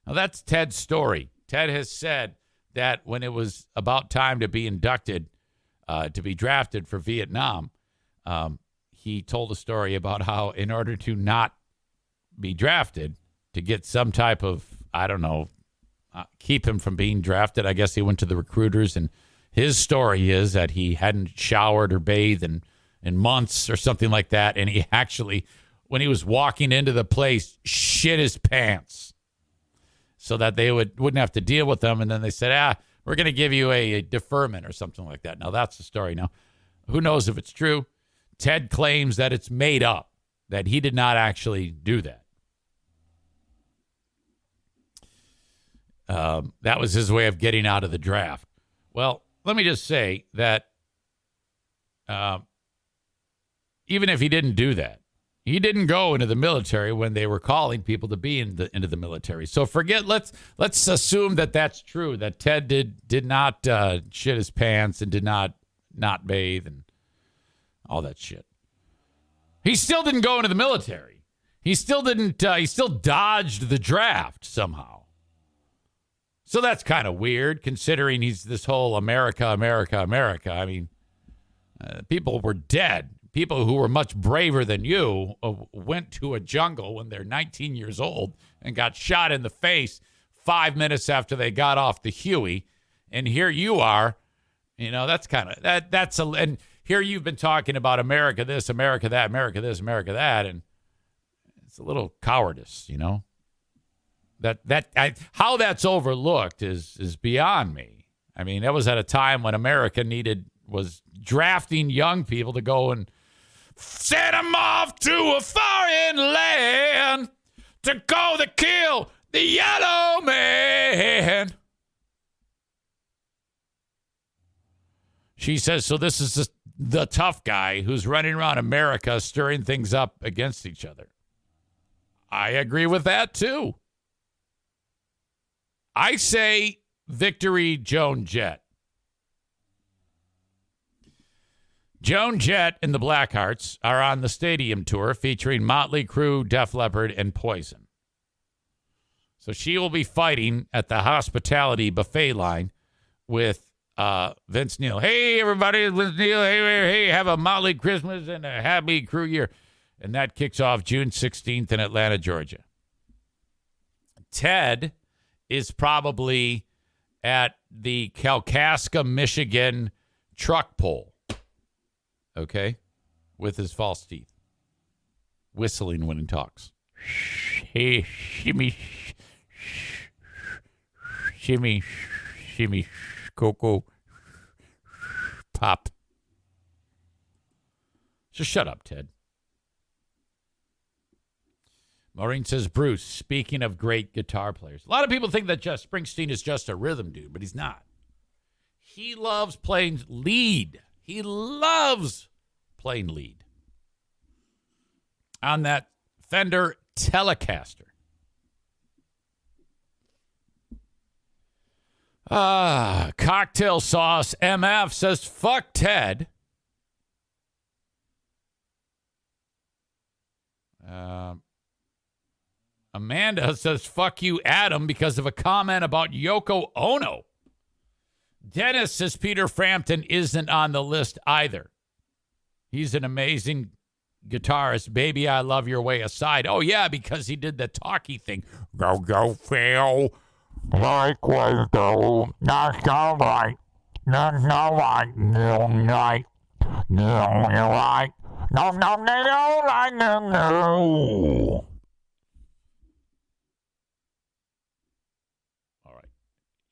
Now, that's Ted's story. Ted has said that when it was about time to be inducted, to be drafted for Vietnam, he told a story about how in order to not be drafted, to get some type of, I don't know, keep him from being drafted, I guess he went to the recruiters, and his story is that he hadn't showered or bathed in months or something like that, and he actually, when he was walking into the place, shit his pants so that they wouldn't have to deal with them, and then they said, we're going to give you a deferment or something like that. Now, that's the story. Now, who knows if it's true? Ted claims that it's made up, that he did not actually do that. That was his way of getting out of the draft. Well, let me just say that even if he didn't do that, he didn't go into the military when they were calling people to be into the military. So let's assume that that's true, that Ted did not shit his pants and did not bathe and all that shit. He still didn't go into the military. He still didn't. He still dodged the draft somehow. So that's kind of weird, considering he's this whole America. I mean, people were dead. people who were much braver than you went to a jungle when they're 19 years old and got shot in the face 5 minutes after they got off the Huey. And here you are, that's kind of, and here you've been talking about America this, America that, America this, America that. And it's a little cowardice, how that's overlooked is beyond me. I mean, that was at a time when America was drafting young people to go and send them off to a foreign land to go to kill the yellow man. She says, so this is the tough guy who's running around America stirring things up against each other. I agree with that, too. I say victory, Joan Jett. Joan Jett and the Blackhearts are on the stadium tour featuring Motley Crue, Def Leppard, and Poison. So she will be fighting at the hospitality buffet line with Vince Neil. Hey, everybody, it's Vince Neil. Hey, have a Motley Christmas and a happy Crue year. And that kicks off June 16th in Atlanta, Georgia. Ted is probably at the Kalkaska, Michigan truck pull. Okay? With his false teeth. Whistling when he talks. Hey, shimmy, shimmy, shimmy, cocoa, pop. Just shut up, Ted. Maureen says, Bruce, speaking of great guitar players. A lot of people think that Springsteen is just a rhythm dude, but he's not. He loves playing lead. He loves playing lead on that Fender Telecaster. Cocktail Sauce MF says, fuck Ted. Amanda says, fuck you, Adam, because of a comment about Yoko Ono. Dennis says Peter Frampton isn't on the list either. He's an amazing guitarist. Baby, I love your way aside. Oh, yeah, because he did the talkie thing. Go, Phil. Likewise, though. That's all right. That's all right. No.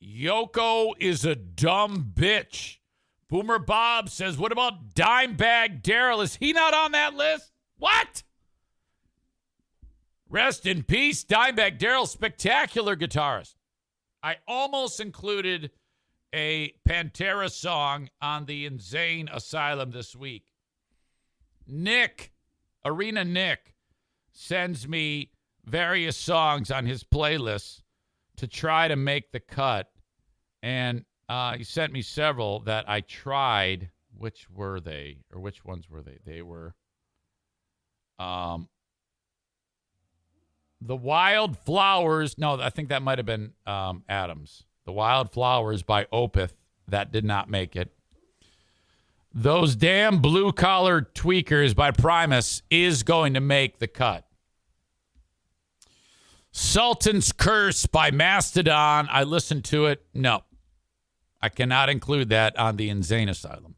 Yoko is a dumb bitch. Boomer Bob says, what about Dimebag Daryl? Is he not on that list? What? Rest in peace, Dimebag Daryl, spectacular guitarist. I almost included a Pantera song on the Insane Asylum this week. Arena Nick, sends me various songs on his playlists to try to make the cut. And he sent me several that I tried. Which were they? Or which ones were they? They were The Wild Flowers. No, I think that might have been Adams. The Wild Flowers by Opeth. That did not make it. Those Damn Blue Collar Tweakers by Primus is going to make the cut. Sultan's Curse by Mastodon. I listened to it. No. I cannot include that on the Insane Asylum.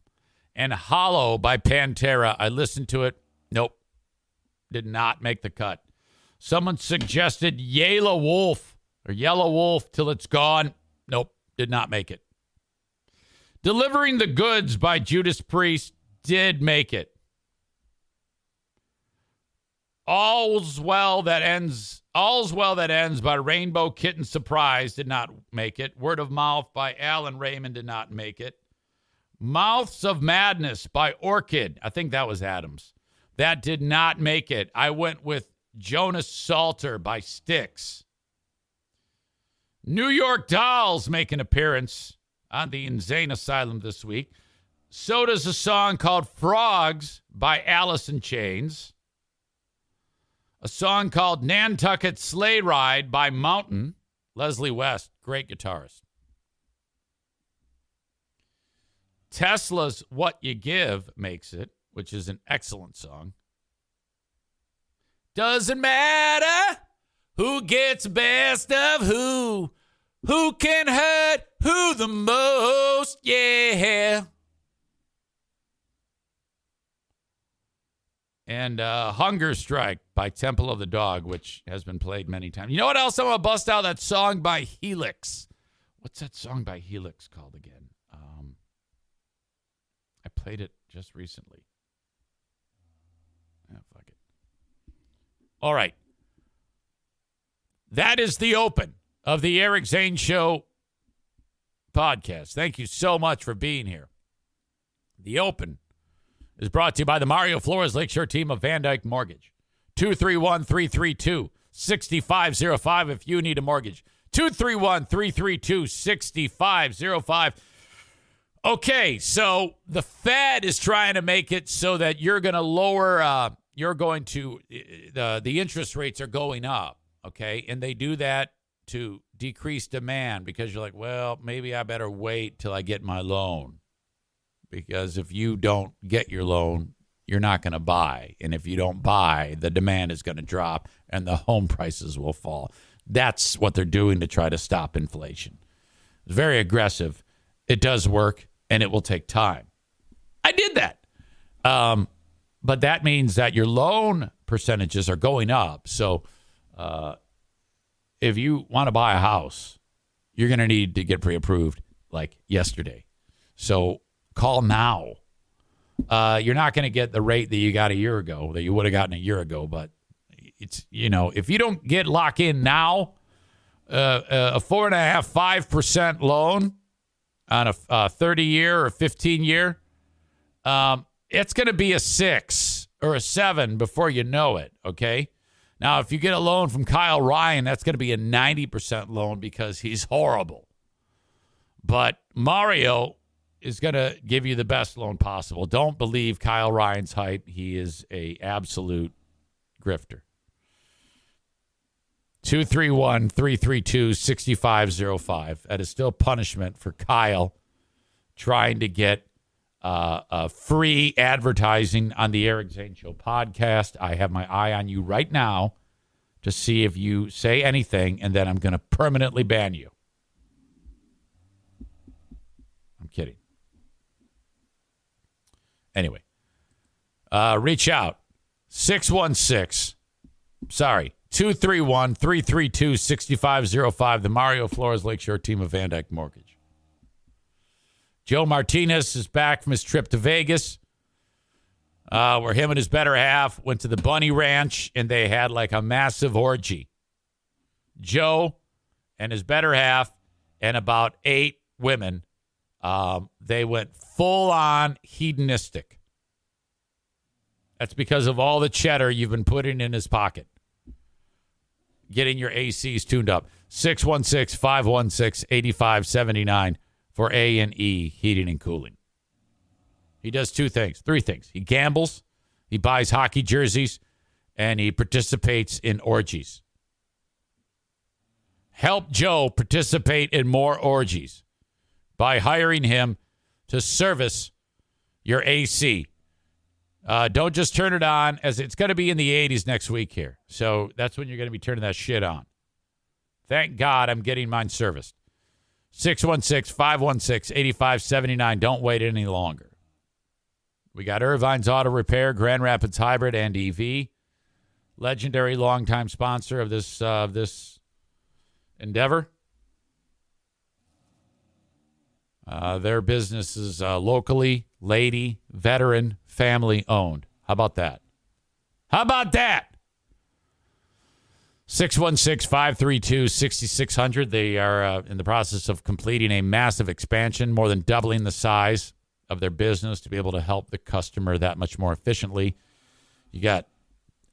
And Hollow by Pantera. I listened to it. Nope. Did not make the cut. Someone suggested Yellow Wolf Till It's Gone. Nope. Did not make it. Delivering the Goods by Judas Priest did make it. All's Well That Ends by Rainbow Kitten Surprise did not make it. Word of Mouth by Alan Raymond did not make it. Mouths of Madness by Orchid. I think that was Adams. That did not make it. I went with Jonas Salter by Styx. New York Dolls make an appearance on the Insane Asylum this week. So does a song called Frogs by Alice in Chains. A song called Nantucket Sleigh Ride by Mountain. Leslie West, great guitarist. Tesla's What You Give makes it which is an excellent song. Doesn't matter who gets best of who can hurt who the most, yeah. And Hunger Strike by Temple of the Dog, which has been played many times. You know what else I'm going to bust out? That song by Helix. What's that song by Helix called again? I played it just recently. Fuck it. All right. That is the open of the Eric Zane Show podcast. Thank you so much for being here. The open is brought to you by the Mario Flores Lakeshore team of Van Dyke Mortgage. 231-332-6505 if you need a mortgage. 231-332-6505. Okay, so the Fed is trying to make it so that you're going to lower, the interest rates are going up, okay? And they do that to decrease demand because you're like, well, maybe I better wait till I get my loan. Because if you don't get your loan, you're not going to buy. And if you don't buy, the demand is going to drop and the home prices will fall. That's what they're doing to try to stop inflation. It's very aggressive. It does work, and it will take time. I did that. But that means that your loan percentages are going up. So if you want to buy a house, you're going to need to get pre-approved like yesterday. So call now. You're not going to get the rate that you got a year ago, that you would have gotten a year ago. But it's, if you don't get locked in now, a 4.5%, 5% loan on a 30-year or 15-year, it's going to be a 6 or a 7 before you know it, okay? Now, if you get a loan from Kyle Ryan, that's going to be a 90% loan because he's horrible. But Mario is going to give you the best loan possible. Don't believe Kyle Ryan's hype. He is a absolute grifter. 231-332-6505. That is still punishment for Kyle trying to get free advertising on the Eric Zane Show podcast. I have my eye on you right now to see if you say anything, and then I'm going to permanently ban you. I'm kidding. Anyway, reach out. 231-332-6505. The Mario Flores Lakeshore team of Van Dyke Mortgage. Joe Martinez is back from his trip to Vegas, where him and his better half went to the Bunny Ranch, and they had like a massive orgy. Joe and his better half and about 8 women, they went full-on hedonistic. That's because of all the cheddar you've been putting in his pocket. Getting your ACs tuned up. 616-516-8579 for A&E Heating and Cooling. He does 3 things. He gambles, he buys hockey jerseys, and he participates in orgies. Help Joe participate in more orgies by hiring him to service your AC. Don't just turn it on, as it's going to be in the 80s next week here. So that's when you're going to be turning that shit on. Thank God I'm getting mine serviced. 616-516-8579. Don't wait any longer. We got Irvine's Auto Repair, Grand Rapids Hybrid, and EV. Legendary longtime sponsor of this endeavor. Their business is locally, lady, veteran, family owned. How about that? 616-532-6600. They are in the process of completing a massive expansion, more than doubling the size of their business to be able to help the customer that much more efficiently. You got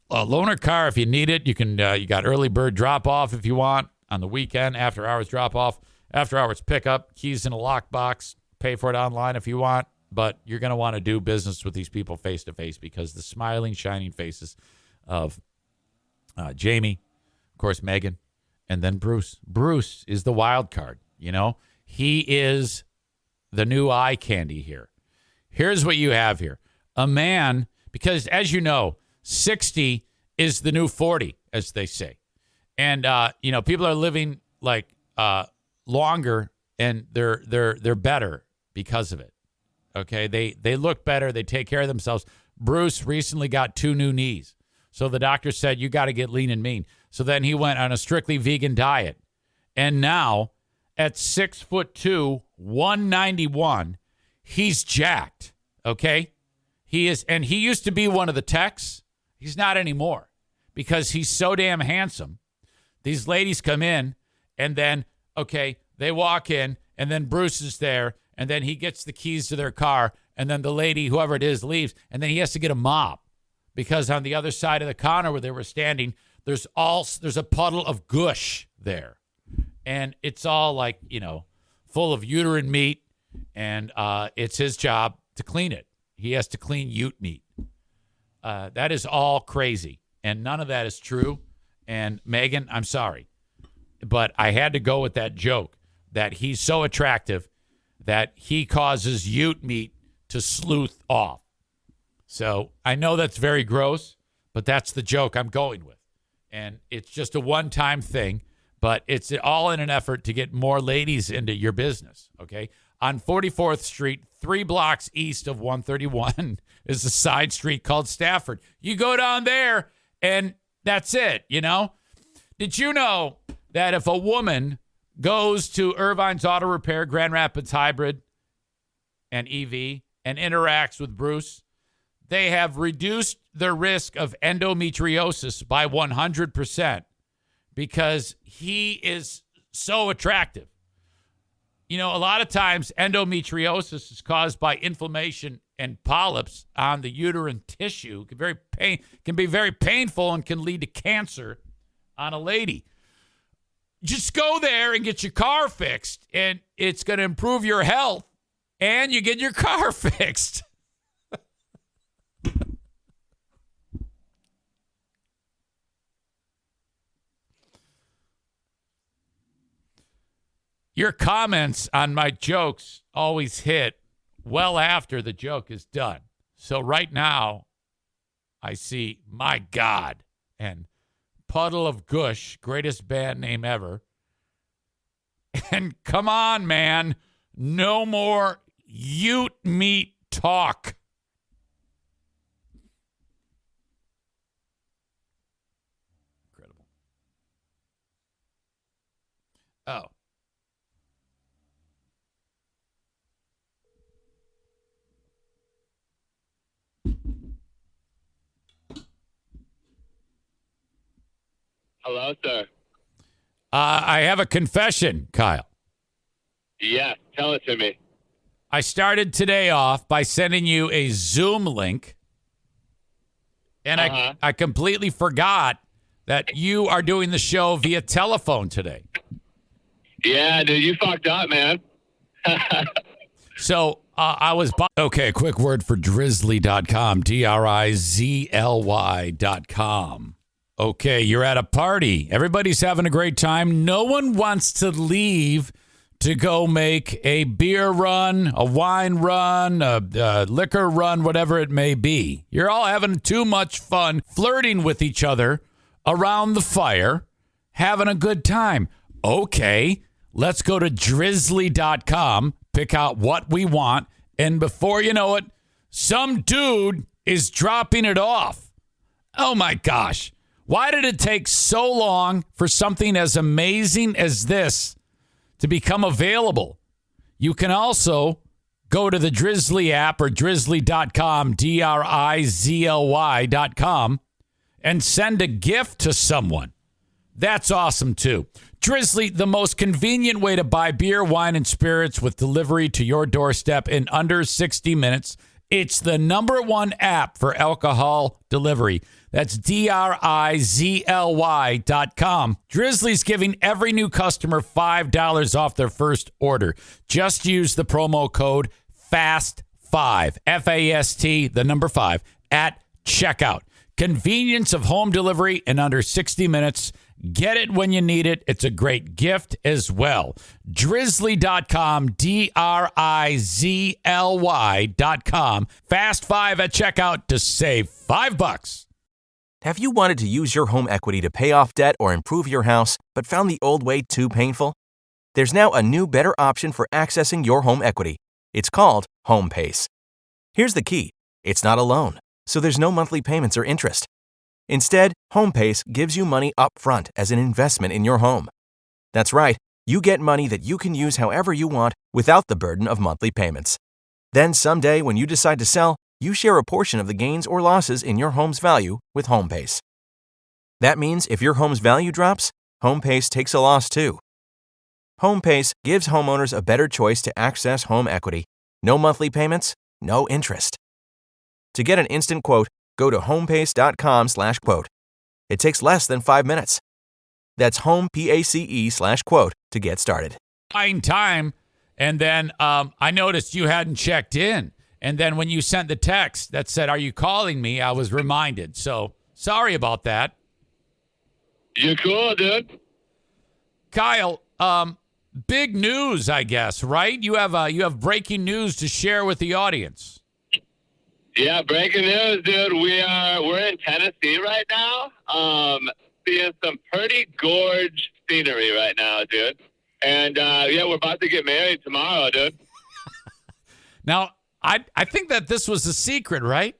a loaner car if you need it. You can. You got early bird drop off if you want on the weekend. After hours drop off. After hours pickup. Keys in a lockbox. Pay for it online if you want. But you're going to want to do business with these people face to face because the smiling, shining faces of Jamie, of course, Megan, and then Bruce. Bruce is the wild card. He is the new eye candy here. Here's what you have here. a man, because as you know, 60 is the new 40, as they say. And, people are living like longer, and they're better because of it. Okay, they look better. They take care of themselves. Bruce recently got 2 new knees. So the doctor said, you got to get lean and mean. So then he went on a strictly vegan diet. And now at 6'2", 191, he's jacked. Okay, he is. And he used to be one of the techs. He's not anymore because he's so damn handsome. These ladies come in and then, they walk in and then Bruce is there and then he gets the keys to their car and then the lady, whoever it is, leaves and then he has to get a mop because on the other side of the counter where they were standing, there's a puddle of gush there. And it's all like, full of uterine meat and it's his job to clean it. He has to clean ute meat. That is all crazy. And none of that is true. And Megan, I'm sorry. But I had to go with that joke that he's so attractive that he causes ute meat to sleuth off. So I know that's very gross, but that's the joke I'm going with. And it's just a one-time thing, but it's all in an effort to get more ladies into your business, okay? On 44th Street, 3 blocks east of 131, is a side street called Stafford. You go down there, and that's it, Did you know that if a woman goes to Irvine's Auto Repair, Grand Rapids Hybrid, and EV, and interacts with Bruce, they have reduced their risk of endometriosis by 100% because he is so attractive. A lot of times endometriosis is caused by inflammation and polyps on the uterine tissue. It can be very painful and can lead to cancer on a lady. Just go there and get your car fixed, and it's going to improve your health, and you get your car fixed. Your comments on my jokes always hit well after the joke is done. So right now, I see My God and Puddle of Gush, greatest band name ever. And come on, man, no more ute meat talk. Incredible. Oh. Hello, sir. I have a confession, Kyle. Yes, tell it to me. I started today off by sending you a Zoom link, and I completely forgot that you are doing the show via telephone today. Yeah, dude, you fucked up, man. So I was... Okay, a quick word for drizzly.com, DRIZLY.com. Okay, you're at a party. Everybody's having a great time. No one wants to leave to go make a beer run, a wine run, a liquor run, whatever it may be. You're all having too much fun flirting with each other around the fire, having a good time. Okay, let's go to drizzly.com, pick out what we want, and before you know it, some dude is dropping it off. Oh my gosh. Why did it take so long for something as amazing as this to become available? You can also go to the Drizzly app or drizzly.com, DRIZLY.com, and send a gift to someone. That's awesome, too. Drizzly, the most convenient way to buy beer, wine, and spirits with delivery to your doorstep in under 60 minutes. It's the #1 app for alcohol delivery. That's DRIZLY.com. Drizzly's giving every new customer $5 off their first order. Just use the promo code FAST5, FAST, the number 5, at checkout. Convenience of home delivery in under 60 minutes. Get it when you need it. It's a great gift as well. Drizzly.com, DRIZLY.com. Fast 5 at checkout to save $5. Have you wanted to use your home equity to pay off debt or improve your house, but found the old way too painful? There's now a new, better option for accessing your home equity. It's called HomePace. Here's the key. It's not a loan, so there's no monthly payments or interest. Instead, HomePace gives you money up front as an investment in your home. That's right, you get money that you can use however you want without the burden of monthly payments. Then someday when you decide to sell, you share a portion of the gains or losses in your home's value with HomePace. That means if your home's value drops, HomePace takes a loss too. HomePace gives homeowners a better choice to access home equity. No monthly payments, no interest. To get an instant quote, go to homepace.com/quote. It takes less than 5 minutes. That's homepace/quote to get started. Time, and then I noticed you hadn't checked in. And then when you sent the text that said, "Are you calling me?" I was reminded. So sorry about that. You cool, dude? Kyle, big news, I guess, right? You have breaking news to share with the audience. Yeah, breaking news, dude. We're in Tennessee right now. Seeing some pretty gorge scenery right now, dude. And we're about to get married tomorrow, dude. Now, I think that this was a secret, right?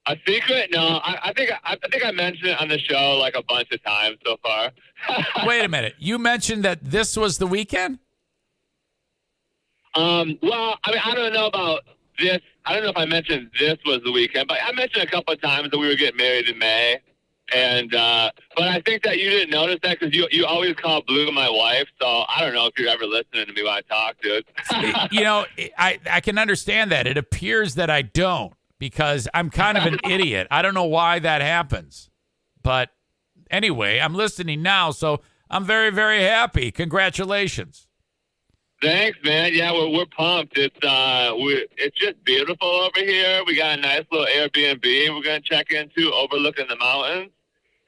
A secret? No, I think I mentioned it on the show like a bunch of times so far. Wait a minute. You mentioned that this was the weekend? Well, I mean, I don't know about this. I don't know if I mentioned this was the weekend, but I mentioned a couple of times that we were getting married in May. And but I think that you didn't notice that because you always call Blue my wife. So I don't know if you're ever listening to me when I talk, dude. You know, I can understand that. It appears that I don't because I'm kind of an idiot. I don't know why that happens. But anyway, I'm listening now, so I'm very, very happy. Congratulations. Thanks, man. Yeah, we're pumped. It's just beautiful over here. We got a nice little Airbnb we're gonna check into overlooking the mountains.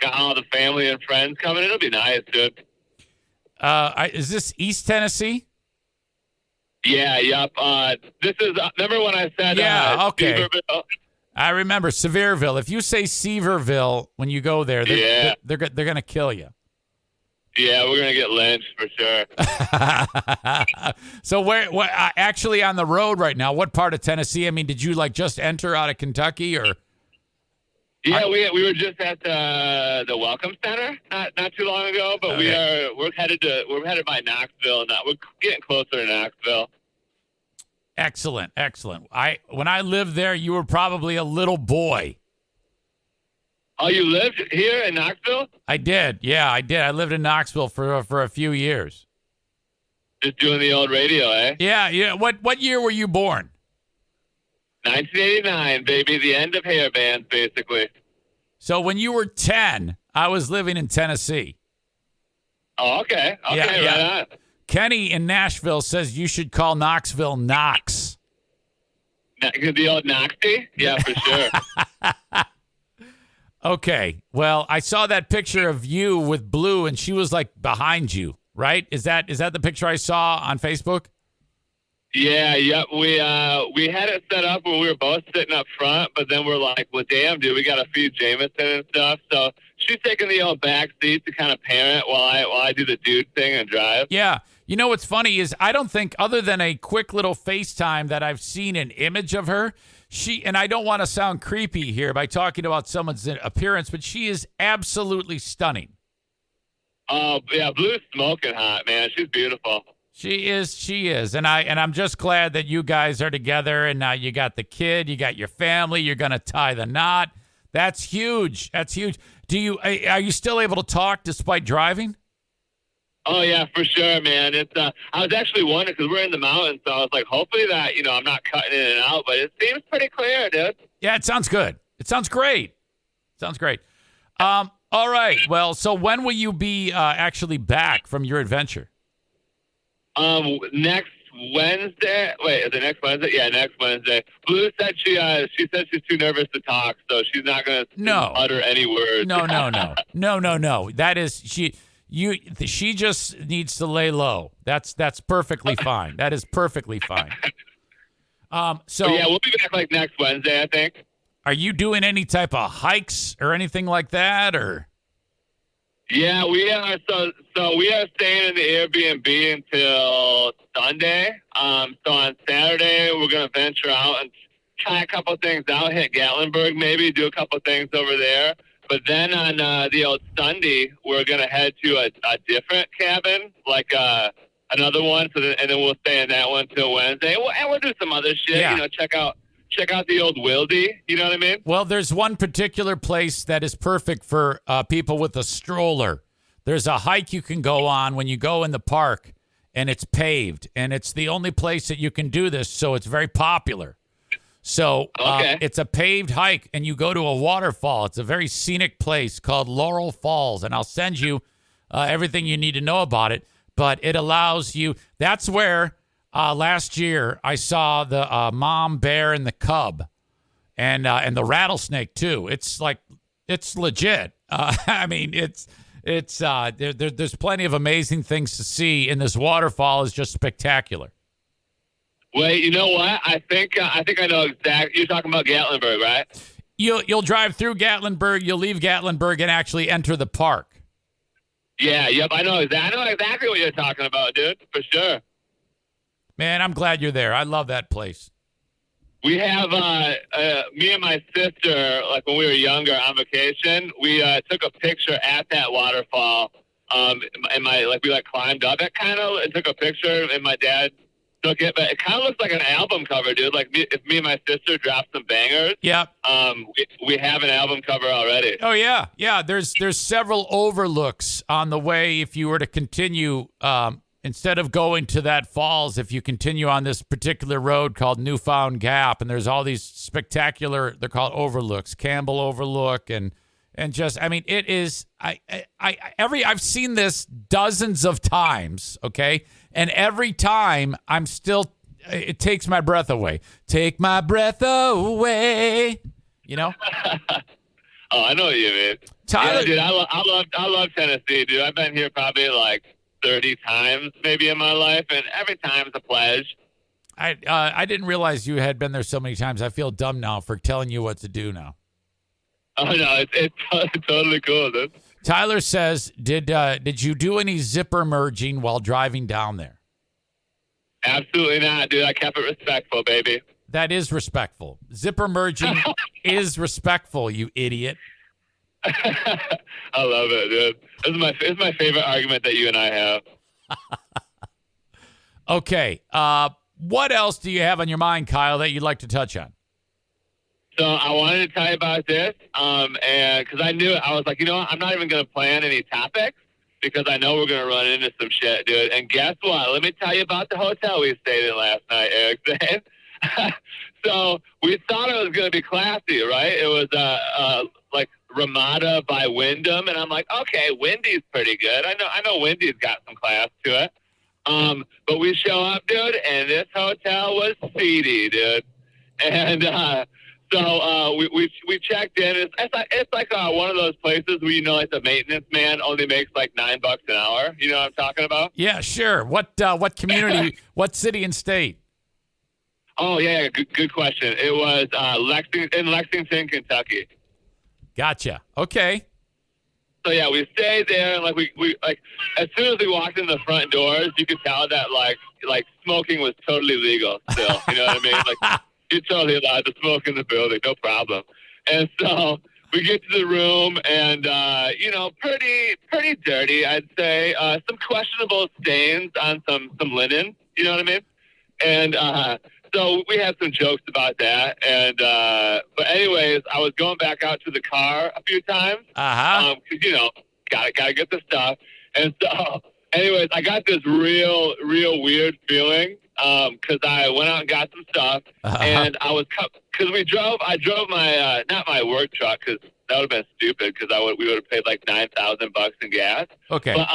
Got all the family and friends coming. It'll be nice, dude. Is this East Tennessee? Yeah, yep. This is remember when I said okay. Sevierville? I remember Sevierville. If you say Sevierville when you go there, they're gonna kill you. Yeah, we're gonna get lynched for sure. So where actually on the road right now? What part of Tennessee? I mean, did you like just enter out of Kentucky or? Yeah, we were just at the Welcome Center not too long ago, but okay. we're headed by Knoxville now. We're getting closer to Knoxville. Excellent. When I lived there, you were probably a little boy. Oh, you lived here in Knoxville? I did. Yeah, I did. I lived in Knoxville for a few years. Just doing the old radio, eh? Yeah. What year were you born? 1989, baby. The end of hair bands, basically. So when you were 10, I was living in Tennessee. Oh, okay. Okay, yeah. right on. Kenny in Nashville says you should call Knoxville Knox. The old Noxie? Yeah, for sure. Okay. Well, I saw that picture of you with Blue, and she was like behind you, right? Is that the picture I saw on Facebook? Yeah, yep. We had it set up where we were both sitting up front, but then we're like, well, damn, dude, we got to feed Jameson and stuff. So she's taking the old back seat to kind of parent while I do the dude thing and drive. Yeah. You know what's funny is I don't think, other than a quick little FaceTime that I've seen an image of her, and I don't want to sound creepy here by talking about someone's appearance, but she is absolutely stunning. Oh, yeah, Blue's smoking hot, man. She's beautiful. She is. And I'm just glad that you guys are together and now you got the kid, you got your family, you're going to tie the knot. That's huge. Are you still able to talk despite driving? Oh yeah, for sure, man. It's I was actually wondering because we're in the mountains, so I was like, hopefully that I'm not cutting in and out, but it seems pretty clear, dude. Yeah, it sounds good. It sounds great. All right. Well, so when will you be actually back from your adventure? Next Wednesday. Wait, is it next Wednesday? Yeah, next Wednesday. Blue said she said she's too nervous to talk, so she's not going to utter any words. No. That is she just needs to lay low. That's perfectly fine. That is perfectly fine. So yeah, we'll be back like next Wednesday, I think. Are you doing any type of hikes or anything like that, or? Yeah, we are. So we are staying in the Airbnb until Sunday. So on Saturday, we're going to venture out and try a couple things out, hit Gatlinburg maybe, do a couple things over there. But then on the old Sunday, we're going to head to a different cabin, like another one. And then we'll stay in that one till Wednesday. And we'll do some other shit, check out the old Wildy, you know what I mean? Well, there's one particular place that is perfect for people with a stroller. There's a hike you can go on when you go in the park, and it's paved, and it's the only place that you can do this, so it's very popular. So it's a paved hike, and you go to a waterfall. It's a very scenic place called Laurel Falls, and I'll send you everything you need to know about it, but it allows you – that's where – last year, I saw the mom bear and the cub, and the rattlesnake too. It's legit. I mean, there's plenty of amazing things to see, and this waterfall is just spectacular. Wait, you know what? I think I know exactly. You're talking about Gatlinburg, right? You'll drive through Gatlinburg. You'll leave Gatlinburg and actually enter the park. Yeah. Yep. I know exactly what you're talking about, dude. For sure. Man, I'm glad you're there. I love that place. We have me and my sister, like when we were younger on vacation, we took a picture at that waterfall. And we climbed up it kind of and took a picture, and my dad took it, but it kind of looks like an album cover, dude. Like if me and my sister drop some bangers, we have an album cover already. Oh yeah. There's several overlooks on the way if you were to continue. Instead of going to that falls, if you continue on this particular road called Newfound Gap, and there's all these spectacular, they're called overlooks, Campbell Overlook, and just, I mean, it is, I've seen this dozens of times, okay? And every time it takes my breath away. Take my breath away, you know? Oh, I know what you mean. Tyler, yeah, dude, I love Tennessee, dude. I've been here probably like 30 times maybe in my life, and every time it's a pledge. I didn't realize you had been there so many times. I feel dumb now for telling you what to do now. Oh no, it's totally cool, dude. Tyler says, did you do any zipper merging while driving down there? Absolutely not, dude. I kept it respectful, baby. That is respectful. Zipper merging is respectful, you idiot. I love it, dude. This is my favorite argument that you and I have. Okay. What else do you have on your mind, Kyle, that you'd like to touch on? So I wanted to tell you about this, and because I knew it, I was like, you know what? I'm not even going to plan any topics because I know we're going to run into some shit, dude. And guess what? Let me tell you about the hotel we stayed in last night, Eric Zane. So we thought it was going to be classy, right? It was like Ramada by Wyndham, and I'm like, okay, Wendy's pretty good. I know Wendy's got some class to it. But we show up, dude, and this hotel was seedy, dude. And so we checked in. It's like one of those places where you know, like the maintenance man only makes like $9 an hour. You know what I'm talking about? Yeah, sure. What community? What city and state? Oh yeah, good question. It was Lexington, Kentucky. Gotcha. Okay. So yeah, we stayed there, and we as soon as we walked in the front doors, you could tell that like smoking was totally legal still. You know what I mean? Like you're totally allowed to smoke in the building, no problem. And so we get to the room, and pretty dirty, I'd say. Some questionable stains on some linen. You know what I mean? And so we had some jokes about that, and but anyways, I was going back out to the car a few times, because gotta get the stuff, and so anyways, I got this real weird feeling, because I went out and got some stuff, and I was because I drove my not my work truck, because that would have been stupid, because we would have paid like $9,000 in gas. Okay, but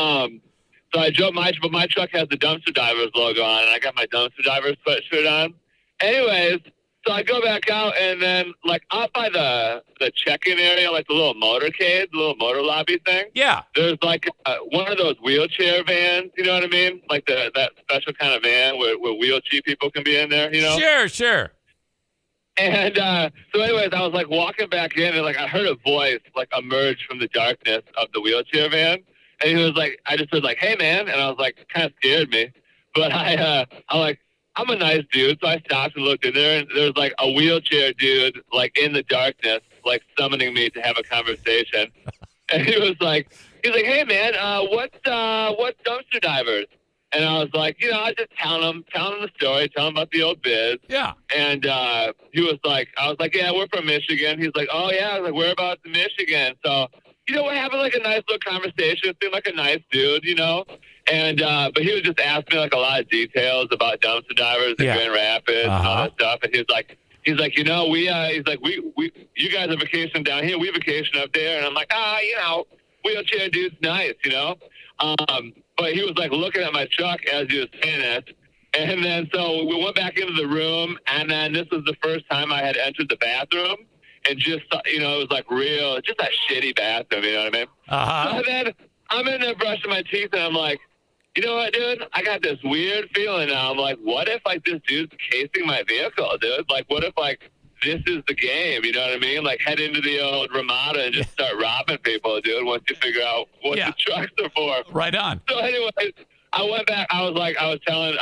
so So I drove but my truck has the Dumpster Divers logo on, and I got my Dumpster Divers sweatshirt on. Anyways, so I go back out, and then, like, up by the check-in area, like the little motorcade, the little motor lobby thing. Yeah. There's, like, one of those wheelchair vans, you know what I mean? Like that special kind of van where wheelchair people can be in there, you know? Sure. And so anyways, I was, like, walking back in, and, like, I heard a voice, like, emerge from the darkness of the wheelchair van. And he was like, I just was like, hey, man. And I was like, kind of scared me. But I'm a nice dude. So I stopped and looked in there, and there was like a wheelchair dude, like in the darkness, like summoning me to have a conversation. And he was like, hey, man, what's Dumpster Divers? And I was like, you know, I just telling him the story, telling him about the old biz. Yeah. And he was like, I was like, yeah, we're from Michigan. He's like, oh, yeah. I was like, whereabouts in Michigan? So, you know, we're having like a nice little conversation. Seemed like a nice dude, you know. And but he was just asking me like a lot of details about dumpster divers in Grand Rapids and all that stuff. And he's like, you know, we you guys are vacationing down here, we vacation up there. And I'm like, you know, wheelchair dude's nice, you know. But he was like looking at my truck as he was saying it. And then so we went back into the room, and then this was the first time I had entered the bathroom. And just, you know, it was like real, just a shitty bathroom, you know what I mean? So then I'm in there brushing my teeth, and I'm like, you know what, dude? I got this weird feeling now. I'm like, what if, like, this dude's casing my vehicle, dude? Like, what if, like, this is the game, you know what I mean? Like, head into the old Ramada and just start robbing people, dude, once you figure out what the trucks are for. Right on. So anyways, I went back. I was telling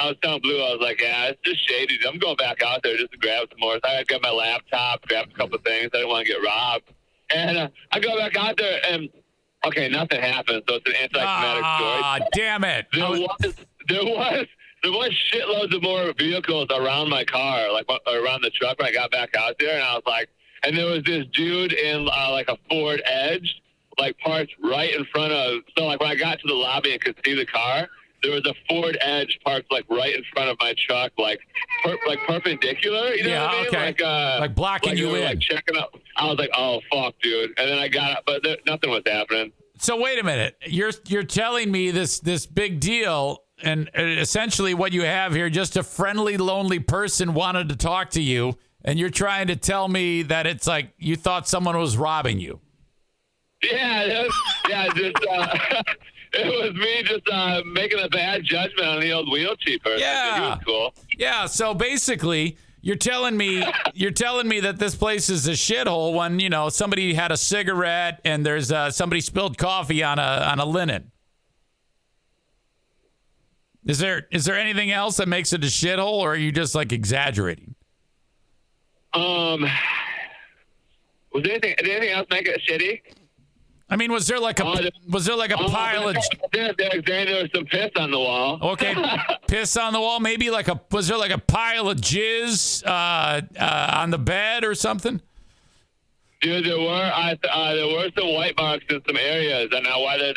Blue, I was like, yeah, it's just shady. I'm going back out there just to grab some more. So I got my laptop, grabbed a couple of things. I didn't want to get robbed. And I go back out there, and okay, nothing happened. So it's an anti-climatic story. Ah, damn it! There was shitloads of more vehicles around my car, like around the truck when I got back out there, and I was like, and there was this dude in like a Ford Edge, like parked right in front of. So like when I got to the lobby and could see the car, there was a Ford Edge parked like right in front of my truck, like perpendicular. You know what I mean? Okay. Like blocking you in. Like checking up. I was like, oh fuck, dude. And then I got up, but nothing was happening. So wait a minute. You're telling me this big deal, and essentially what you have here, just a friendly, lonely person wanted to talk to you, and you're trying to tell me that it's like you thought someone was robbing you. Yeah, just. It was me just making a bad judgment on the old wheelchair person. Yeah, he was cool. Yeah. So basically, you're telling me that this place is a shithole when, you know, somebody had a cigarette and there's somebody spilled coffee on a linen. Is there anything else that makes it a shithole, or are you just like exaggerating? Did anything else make it shitty? I mean, was there like a pile of? There was some piss on the wall. Okay, piss on the wall. Maybe was there like a pile of jizz on the bed or something? Dude, there were some white marks in some areas, and now whether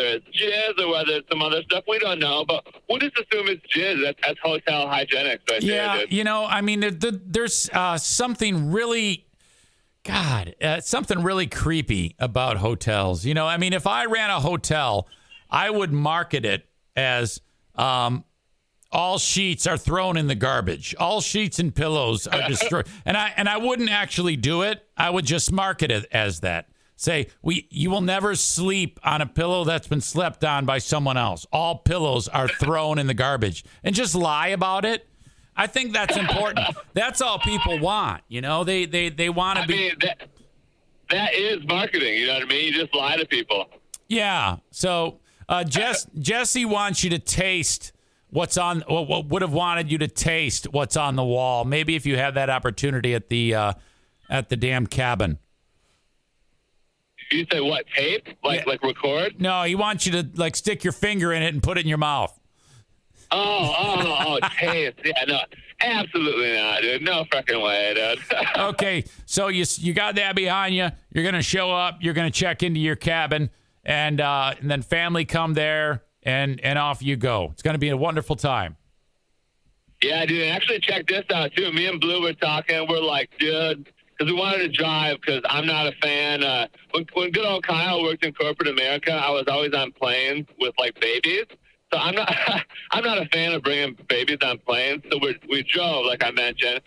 it's jizz or whether it's some other stuff, we don't know. But we'll just assume it's jizz. That's hotel hygienics right there. Yeah, dude. you know, I mean, there's something really. God, something really creepy about hotels. You know, I mean, if I ran a hotel, I would market it as all sheets are thrown in the garbage. All sheets and pillows are destroyed. And I wouldn't actually do it. I would just market it as that. Say, you will never sleep on a pillow that's been slept on by someone else. All pillows are thrown in the garbage. And just lie about it. I think that's important. That's all people want, you know. They want to be. I mean, that is marketing. You know what I mean? You just lie to people. Yeah. So Jesse wants you to taste what's on. What would have wanted you to taste what's on the wall. Maybe if you have that opportunity at the damn cabin. You say what? Tape? Like record? No, he wants you to like stick your finger in it and put it in your mouth. Oh, taste. Yeah, no, absolutely not, dude. No fucking way, dude. Okay, so you got that behind you. You're going to show up. You're going to check into your cabin, and then family come there, and off you go. It's going to be a wonderful time. Yeah, dude. Actually, check this out, too. Me and Blue were talking. We're like, dude, because we wanted to drive because I'm not a fan. When good old Kyle worked in corporate America, I was always on planes with like babies. So I'm not I'm not a fan of bringing babies on planes. So we drove, like I mentioned.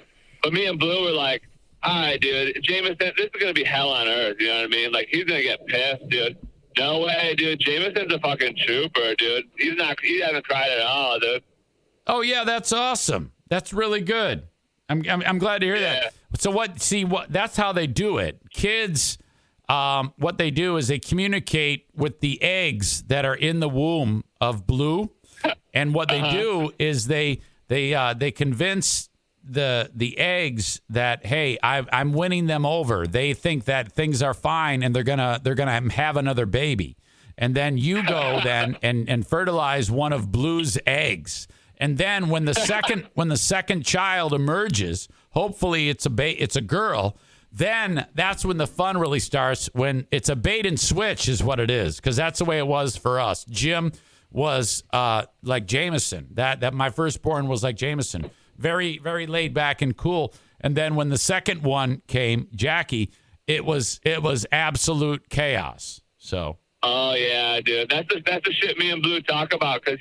But me and Blue were like, all right, dude, Jameson, this is going to be hell on earth. You know what I mean? Like, he's going to get pissed, dude. No way, dude. Jameson's a fucking trooper, dude. He hasn't cried at all, dude. Oh, yeah, that's awesome. That's really good. I'm glad to hear that. So that's how they do it. Kids, what they do is they communicate with the eggs that are in the womb of Blue. And what they do is they convince the eggs that, hey, I'm winning them over. They think that things are fine and they're gonna have another baby. And then you go and fertilize one of Blue's eggs. And then when the second child emerges, hopefully it's a girl, then that's when the fun really starts, when it's a bait and switch is what it is, because that's the way it was for us. Jim was like Jameson. That my firstborn was like Jameson. Very, very laid back and cool. And then when the second one came, Jackie, it was absolute chaos. So. Oh yeah, dude. That's the shit me and Blue talk about, because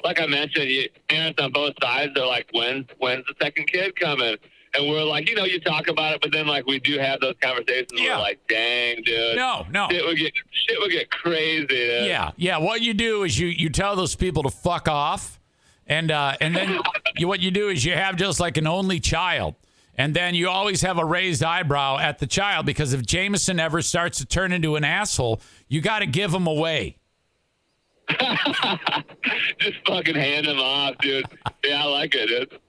like I mentioned, parents on both sides are like, when's the second kid coming? And we're like, you talk about it, but then like we do have those conversations. Yeah. We're like, dang, dude. No. Shit would get crazy, dude. Yeah. What you do is you tell those people to fuck off. And then what you do is you have just like an only child. And then you always have a raised eyebrow at the child, because if Jameson ever starts to turn into an asshole, you got to give him away. Just fucking hand him off, dude. Yeah, I like it, dude.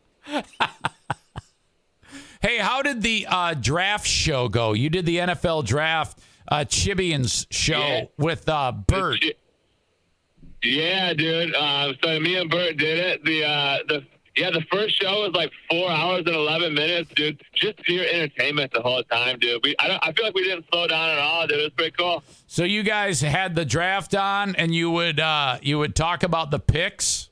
Hey, how did the draft show go? You did the NFL draft, Chibian's show with Bert. Yeah, dude. So me and Bert did it. The first show was like 4 hours and 11 minutes, dude. Just pure entertainment the whole time, dude. I feel like we didn't slow down at all, dude. It was pretty cool. So you guys had the draft on, and you would talk about the picks.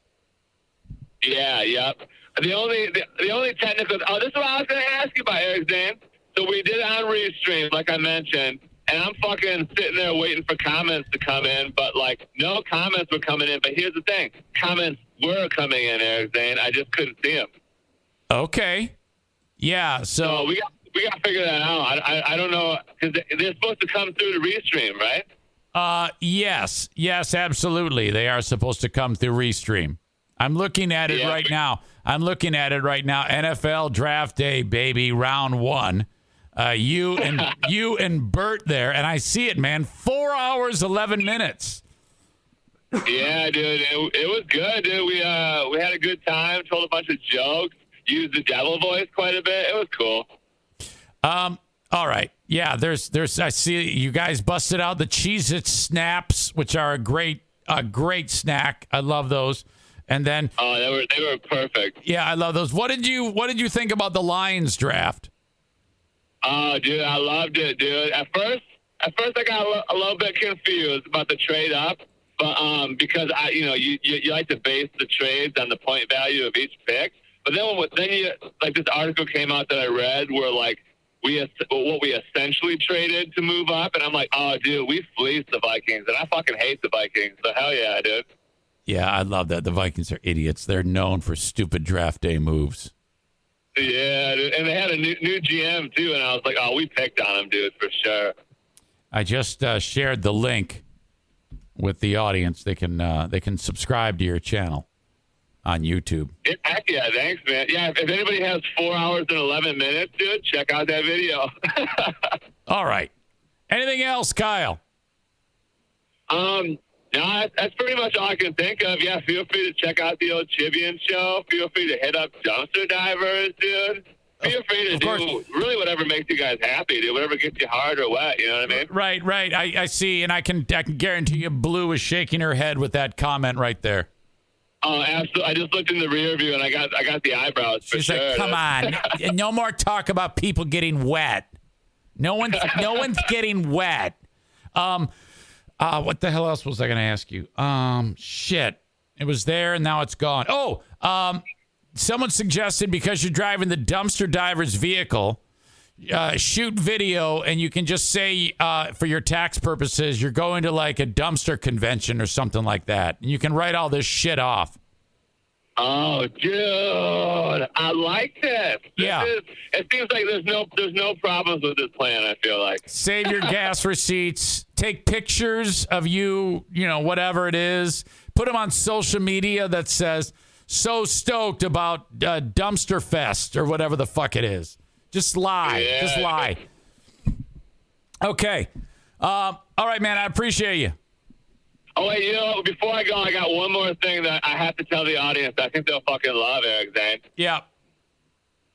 Yeah, yep. The only technical. Oh, this is what I was going to ask you about, Eric Zane. So we did it on Restream, like I mentioned. And I'm fucking sitting there waiting for comments to come in, but like no comments were coming in. But here's the thing: comments were coming in, Eric Zane. I just couldn't see them. Okay. Yeah. So we got to figure that out. I don't know, because they're supposed to come through the Restream, right? Yes, absolutely. They are supposed to come through Restream. I'm looking at it right now. NFL Draft Day, baby, round 1. You and Bert there, and I see it, man. 4 hours, 11 minutes. Yeah, dude, it was good, dude. We had a good time, told a bunch of jokes, used the devil voice quite a bit. It was cool. All right. Yeah, there's I see you guys busted out the Cheez-It Snaps, which are a great snack. I love those. And then they were perfect. Yeah, I love those. What did you think about the Lions draft? Oh, dude, I loved it, dude. At first I got a little bit confused about the trade up, but because you like to base the trades on the point value of each pick. But then you like this article came out that I read where like what we essentially traded to move up, and I'm like, oh, dude, we fleeced the Vikings, and I fucking hate the Vikings. So hell yeah, dude. Yeah, I love that. The Vikings are idiots. They're known for stupid draft day moves. Yeah, dude. And they had a new GM, too, and I was like, oh, we picked on him, dude, for sure. I just shared the link with the audience. They can subscribe to your channel on YouTube. Heck yeah, thanks, man. Yeah, if anybody has 4 hours and 11 minutes, dude, check out that video. All right. Anything else, Kyle? No, that's pretty much all I can think of. Yeah, feel free to check out the old Chibian show. Feel free to hit up Dumpster Divers, dude. Feel free to do really whatever makes you guys happy, dude. Whatever gets you hard or wet, you know what I mean? Right. I see, and I can guarantee you Blue is shaking her head with that comment right there. Oh, absolutely. I just looked in the rear view, and I got the eyebrows for She's sure. She's like, come on. No more talk about people getting wet. No one's getting wet. What the hell else was I going to ask you? Shit. It was there and now it's gone. Someone suggested because you're driving the Dumpster Diver's vehicle, shoot video, and you can just say for your tax purposes, you're going to like a dumpster convention or something like that. And you can write all this shit off. Oh, dude, I like this. It seems like there's no problems with this plan, I feel like. Save your gas receipts. Take pictures of you, whatever it is. Put them on social media that says, so stoked about Dumpster Fest or whatever the fuck it is. Just lie. Yeah. Just lie. Okay. All right, man, I appreciate you. Oh, wait, before I go, I got one more thing that I have to tell the audience. I think they'll fucking love Eric Zane. Yeah.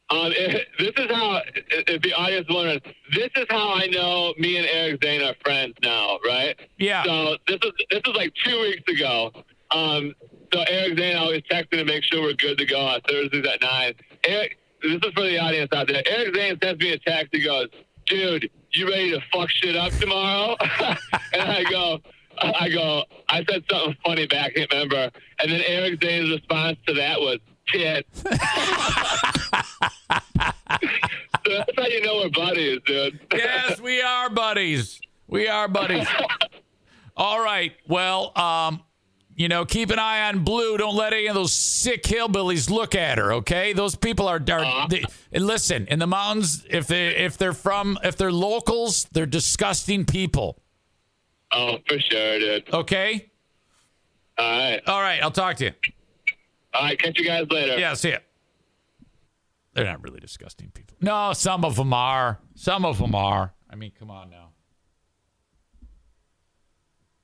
This is how, if the audience wonders, this is how I know me and Eric Zane are friends now, right? Yeah. So this is like 2 weeks ago. So Eric Zane always texting to make sure we're good to go on Thursdays at 9. Eric, this is for the audience out there. Eric Zane sends me a text. He goes, dude, you ready to fuck shit up tomorrow? And I said something funny back, I can't remember. And then Eric Zane's response to that was, tit. So that's how you know we're buddies, dude. Yes, we are buddies. We are buddies. All right. Well, keep an eye on Blue. Don't let any of those sick hillbillies look at her, okay? Those people are and listen, in the mountains, if they're locals, they're disgusting people. Oh, for sure, dude. Okay? All right. I'll talk to you. All right, catch you guys later. Yeah, see ya. They're not really disgusting people. No, some of them are. Some of them are. I mean, come on now.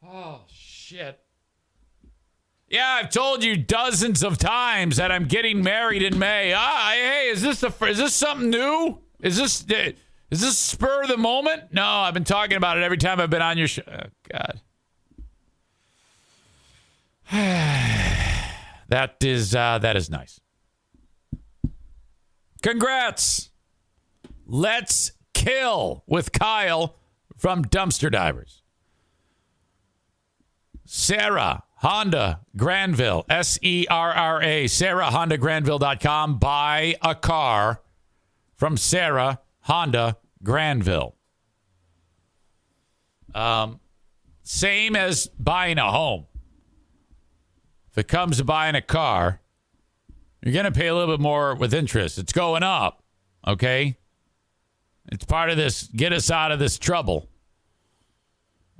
Oh, shit. Yeah, I've told you dozens of times that I'm getting married in May. Hey, is this something new? Is this spur of the moment? No, I've been talking about it every time I've been on your show. Oh, God. That is nice. Congrats. Let's kill with Kyle from Dumpster Divers. Sarah Honda Granville, SERRA, SarahHondaGranville.com. Buy a car from Sarah Honda Granville. Same as buying a home. If it comes to buying a car, you're going to pay a little bit more with interest. It's going up, okay? It's part of this, get us out of this trouble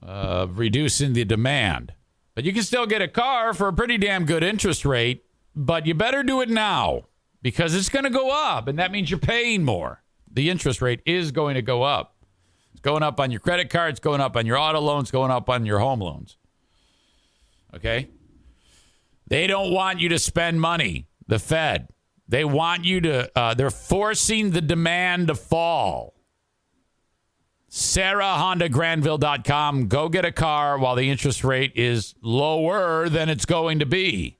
of reducing the demand. But you can still get a car for a pretty damn good interest rate, but you better do it now because it's going to go up, and that means you're paying more. The interest rate is going to go up. It's going up on your credit card. It's going up on your auto loans. Going up on your home loans. Okay? They don't want you to spend money, the Fed. They want you to, they're forcing the demand to fall. SarahHondaGranville.com. Go get a car while the interest rate is lower than it's going to be.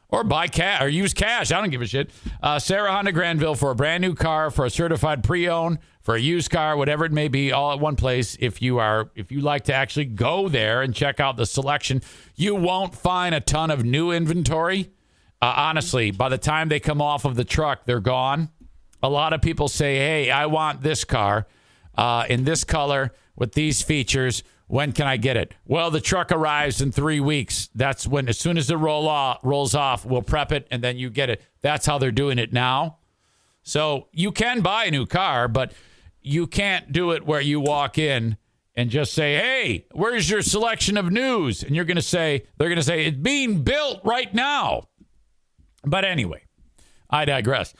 Or buy cash or use cash. I don't give a shit. Sarah Honda Granville for a brand new car, for a certified pre-owned, for a used car, whatever it may be, all at one place. If you like to actually go there and check out the selection, you won't find a ton of new inventory. Honestly, by the time they come off of the truck, they're gone. A lot of people say, hey, I want this car in this color with these features. When can I get it? Well, the truck arrives in 3 weeks. That's when, as soon as it rolls off, we'll prep it, and then you get it. That's how they're doing it now. So you can buy a new car, but you can't do it where you walk in and just say, hey, where's your selection of news? And they're going to say, it's being built right now. But anyway, I digress.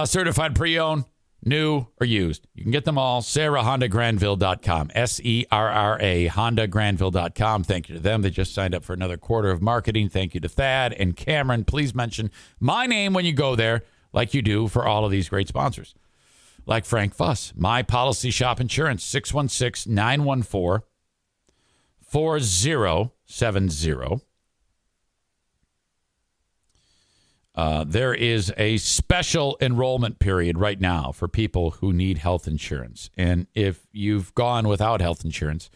Certified pre-owned, new or used. You can get them all. SarahHondaGranville.com. SERRA, HondaGranville.com. Thank you to them. They just signed up for another quarter of marketing. Thank you to Thad and Cameron. Please mention my name when you go there, like you do for all of these great sponsors. Like Frank Fuss, My Policy Shop Insurance, 616-914-4070. There is a special enrollment period right now for people who need health insurance. And if you've gone without health insurance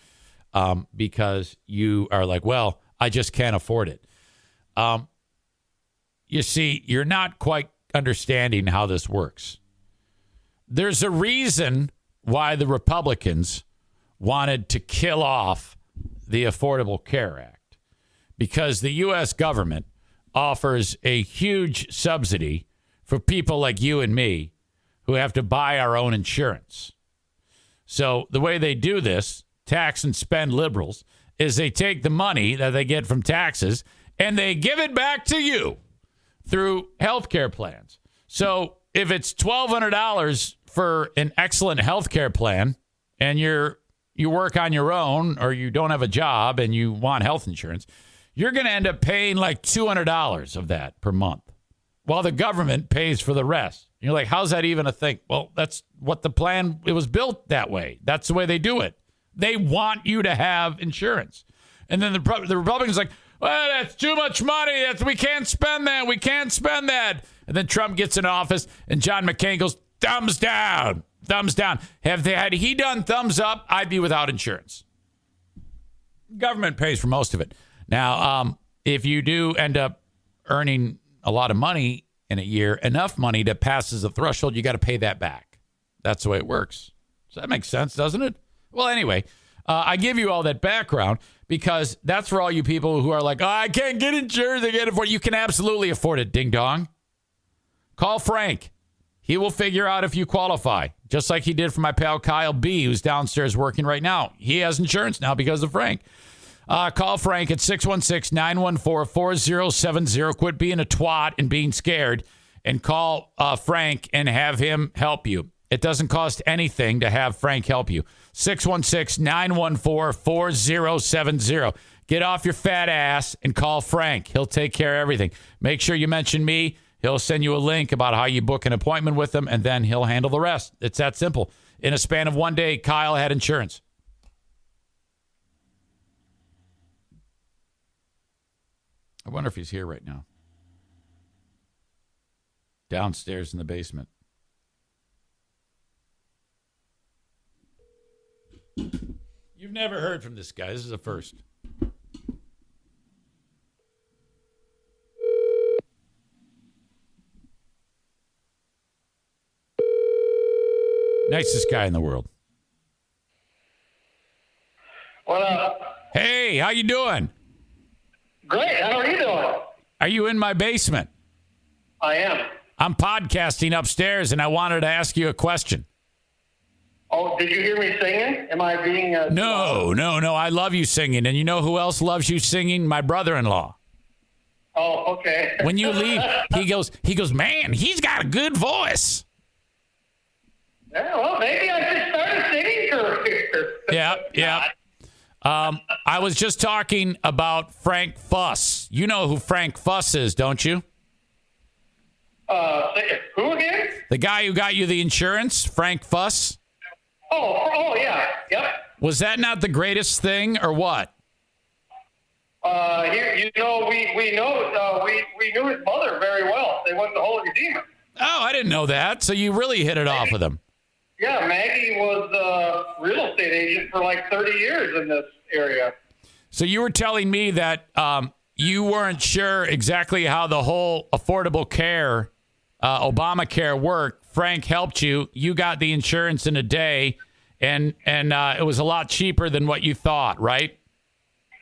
because you are like, well, I just can't afford it. You see, you're not quite understanding how this works. There's a reason why the Republicans wanted to kill off the Affordable Care Act. Because the U.S. government offers a huge subsidy for people like you and me who have to buy our own insurance. So the way they do this, tax and spend liberals, is they take the money that they get from taxes and they give it back to you through health care plans. So if it's $1,200 for an excellent health care plan and you work on your own or you don't have a job and you want health insurance, you're going to end up paying like $200 of that per month while the government pays for the rest. You're like, how's that even a thing? Well, that's what the plan, it was built that way. That's the way they do it. They want you to have insurance. And then the Republicans are like, well, that's too much money. We can't spend that. We can't spend that. And then Trump gets in office and John McCain goes, thumbs down, thumbs down. Had he done thumbs up, I'd be without insurance. Government pays for most of it. Now, if you do end up earning a lot of money in a year, enough money that passes the threshold, you got to pay that back. That's the way it works. So that makes sense, doesn't it? Well, anyway, I give you all that background because that's for all you people who are like, oh, I can't get insurance. I can't afford it. You can absolutely afford it, ding dong. Call Frank. He will figure out if you qualify, just like he did for my pal Kyle B., who's downstairs working right now. He has insurance now because of Frank. Call Frank at 616-914-4070. Quit being a twat and being scared and call Frank and have him help you. It doesn't cost anything to have Frank help you. 616-914-4070. Get off your fat ass and call Frank. He'll take care of everything. Make sure you mention me. He'll send you a link about how you book an appointment with him, and then he'll handle the rest. It's that simple. In a span of one day, Kyle had insurance. I wonder if he's here right now. Downstairs in the basement. You've never heard from this guy. This is a first. Nicest guy in the world. What up? Hey, how you doing? Great. How are you doing? Are you in my basement? I am. I'm podcasting upstairs, and I wanted to ask you a question. Oh, did you hear me singing? Am I being... No. I love you singing. And you know who else loves you singing? My brother-in-law. Oh, okay. When you leave, he goes, man, he's got a good voice. Yeah, well, maybe I should start a singing career. Yeah. I was just talking about Frank Fuss. You know who Frank Fuss is, don't you? Who again? The guy who got you the insurance, Frank Fuss. Oh, yeah. Yep. Was that not the greatest thing, or what? We knew his mother very well. They went to Holy Redeemer. Oh, I didn't know that. So you really hit it off with him. Yeah, Maggie was a real estate agent for like 30 years in this area. So you were telling me that you weren't sure exactly how the whole Affordable Care, Obamacare worked. Frank helped you. You got the insurance in a day, and it was a lot cheaper than what you thought, right?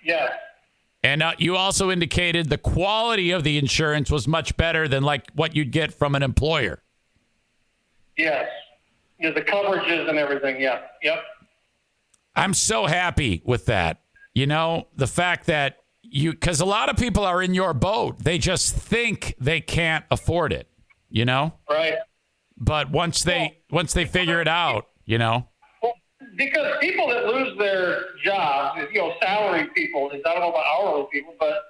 Yes. And you also indicated the quality of the insurance was much better than like what you'd get from an employer. Yes. Yeah, the coverages and everything. Yeah. Yep. I'm so happy with that. You know, the fact that because a lot of people are in your boat. They just think they can't afford it, you know? Right. But once they figure it out, you know? Well, because people that lose their jobs, salary people, I don't know about hourly people, but,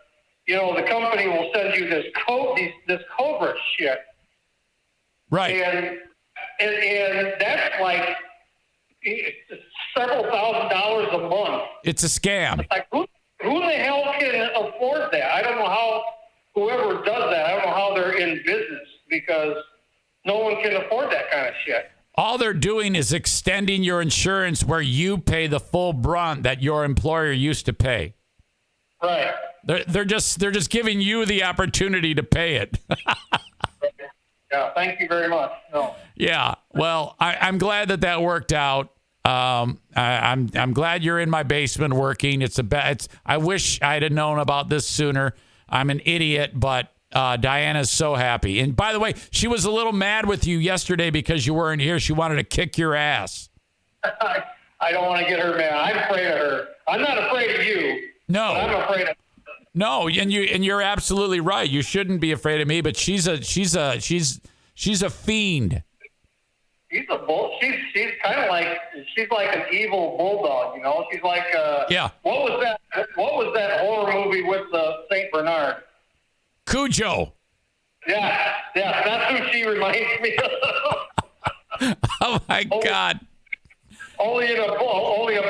the company will send you this Cobra shit. Right. And that's like several $1,000s a month. It's a scam. It's like, who the hell can afford that? I don't know how whoever does that, I don't know how they're in business because no one can afford that kind of shit. All they're doing is extending your insurance where you pay the full brunt that your employer used to pay. Right. They're just giving you the opportunity to pay it. Yeah, thank you very much. No. Yeah, well, I'm glad that worked out. I'm glad you're in my basement working. I wish I'd have known about this sooner. I'm an idiot, but Diana's so happy. And by the way, she was a little mad with you yesterday because you weren't here. She wanted to kick your ass. I don't want to get her mad. I'm afraid of her. I'm not afraid of you. No, but I'm afraid of her. No, and you're absolutely right. You shouldn't be afraid of me, but she's a fiend. She's a bull. She's kind of like an evil bulldog. You know, she's like yeah. What was that horror movie with Saint Bernard? Cujo. Yeah, that's who she reminds me of. Oh my God. Only a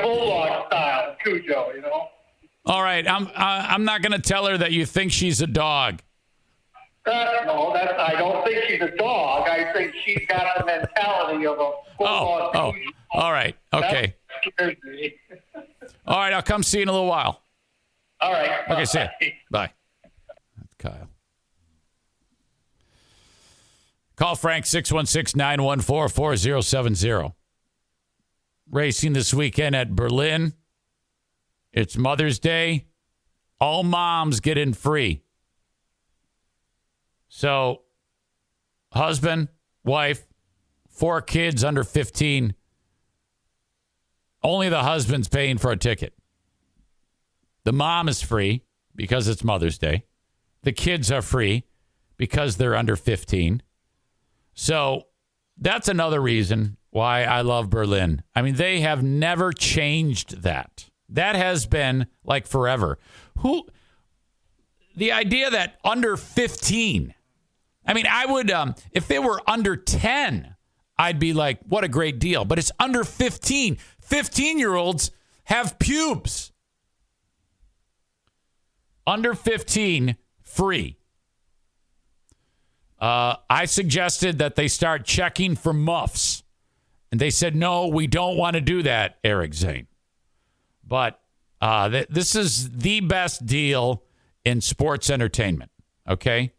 bulldog style, Cujo. You know. All right, I'm not going to tell her that you think she's a dog. No, I don't think she's a dog. I think she's got the mentality of a bulldog. Oh, all right, okay. That scares me. All right, I'll come see you in a little while. All right. Okay, see you. Bye. That's Kyle. Call Frank 616-914-4070. Racing this weekend at Berlin. It's Mother's Day. All moms get in free. So, husband, wife, 4 kids under 15. Only the husband's paying for a ticket. The mom is free because it's Mother's Day. The kids are free because they're under 15. So, that's another reason why I love Berlin. I mean, they have never changed that. That has been like forever. The idea that under 15, I mean, I would, if it were under 10, I'd be like, what a great deal. But it's under 15. 15-year-olds have pubes. Under 15, free. I suggested that they start checking for muffs. And they said, no, we don't want to do that, Eric Zane. But this is the best deal in sports entertainment, okay?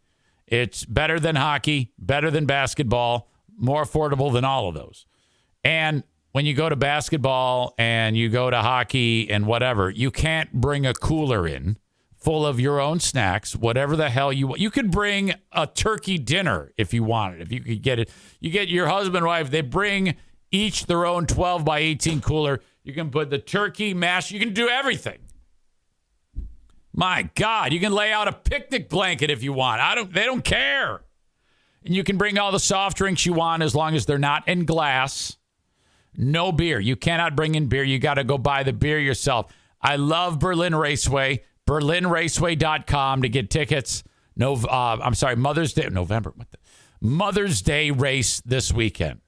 It's better than hockey, better than basketball, more affordable than all of those. And when you go to basketball and you go to hockey and whatever, you can't bring a cooler in full of your own snacks, whatever the hell you want. You could bring a turkey dinner if you wanted, if you could get it. You get your husband and wife, they bring each their own 12 by 18 cooler. You can put the turkey, mash, you can do everything. My God, you can lay out a picnic blanket if you want. They don't care. And you can bring all the soft drinks you want as long as they're not in glass. No beer. You cannot bring in beer. You got to go buy the beer yourself. I love Berlin Raceway. BerlinRaceway.com to get tickets. Mother's Day, November. Mother's Day race this weekend.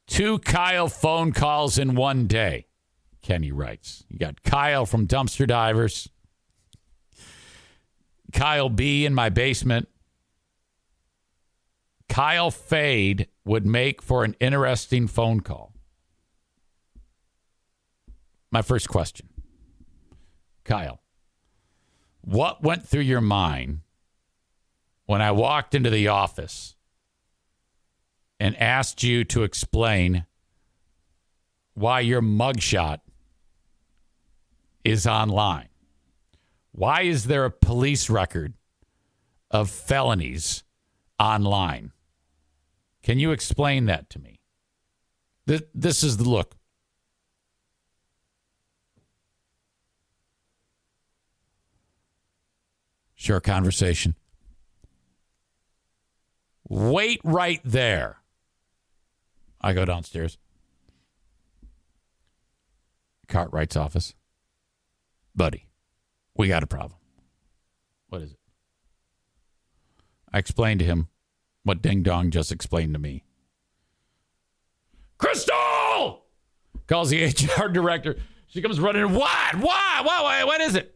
Two Kyle phone calls in one day, Kenny writes. You got Kyle from Dumpster Divers, Kyle B in my basement. Kyle Fade would make for an interesting phone call. My first question. Kyle, what went through your mind when I walked into the office and asked you to explain why your mugshot is online? Why is there a police record of felonies online? Can you explain that to me? This is the look. Short conversation. Wait right there. I go downstairs. Cartwright's office. Buddy, we got a problem. What is it? I explained to him what Ding Dong just explained to me. Crystal! Calls the HR director. She comes running. What? What is it?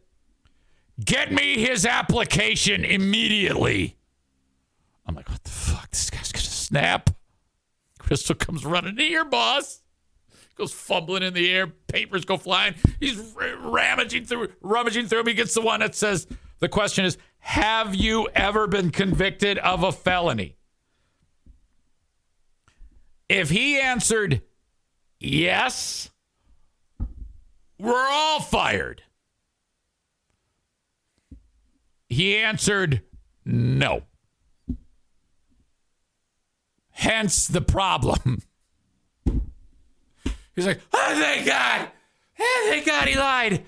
Get me his application immediately. I'm like, what the fuck? This guy's going to snap. Crystal comes running here, boss. Goes fumbling in the air. Papers go flying. He's rummaging through him. He gets the one that says, the question is, have you ever been convicted of a felony? If he answered yes, we're all fired. He answered no. Hence the problem. He's like, oh, thank God. Oh, thank God he lied.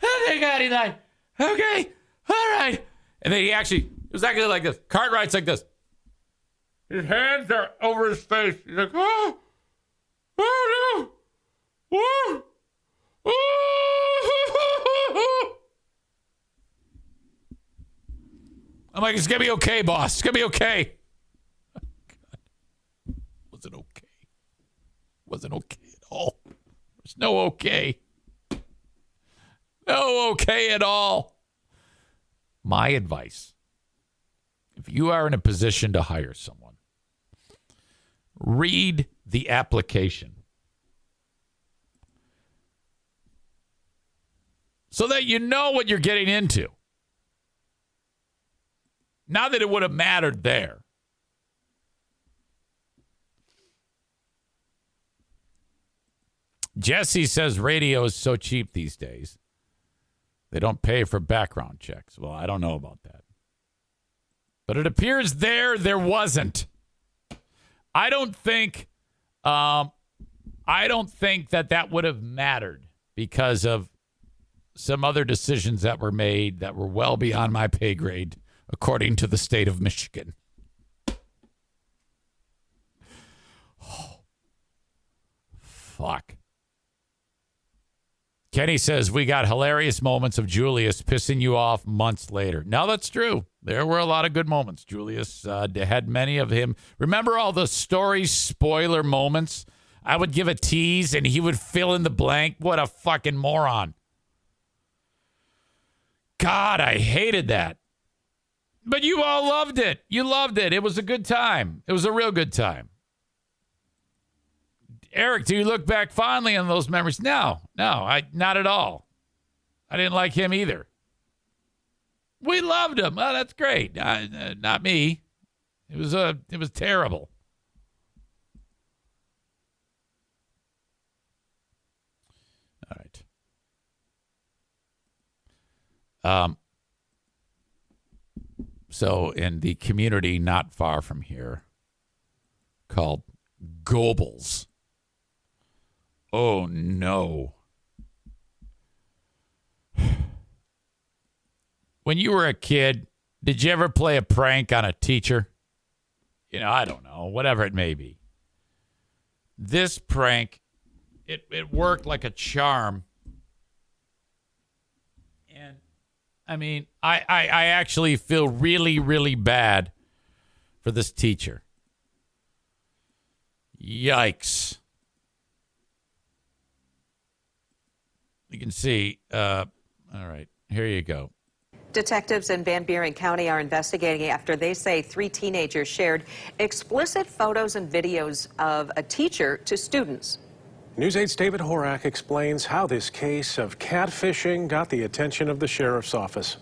Oh, thank God he lied. Okay. All right. And then it was actually like this. Cartwright's like this. His hands are over his face. He's like, oh no. I'm like, it's going to be okay, boss. It's going to be okay. Oh, God. Wasn't okay. Wasn't okay at all. There's no okay. No okay at all. My advice, if you are in a position to hire someone, read the application so that you know what you're getting into. Not that it would have mattered there. Jesse says radio is so cheap these days. They don't pay for background checks. Well, I don't know about that. But it appears there wasn't. I don't think that would have mattered because of some other decisions that were made that were well beyond my pay grade, according to the state of Michigan. Oh, fuck. Kenny says, we got hilarious moments of Julius pissing you off months later. Now, that's true. There were a lot of good moments. Julius had many of him. Remember all the story spoiler moments? I would give a tease and he would fill in the blank. What a fucking moron. God, I hated that. But you all loved it. You loved it. It was a good time. It was a real good time. Eric, do you look back fondly on those memories? No, not at all. I didn't like him either. We loved him. Oh, that's great. Not me. It was terrible. All right. So in the community not far from here called Goebbels. Oh, no. When you were a kid, did you ever play a prank on a teacher? I don't know, whatever it may be. This prank, it worked like a charm. And, I mean, I actually feel really, really bad for this teacher. Yikes. You can see, all right, here you go. Detectives in Van Buren County are investigating after they say 3 teenagers shared explicit photos and videos of a teacher to students. News 8's David Horak explains how this case of catfishing got the attention of the sheriff's office.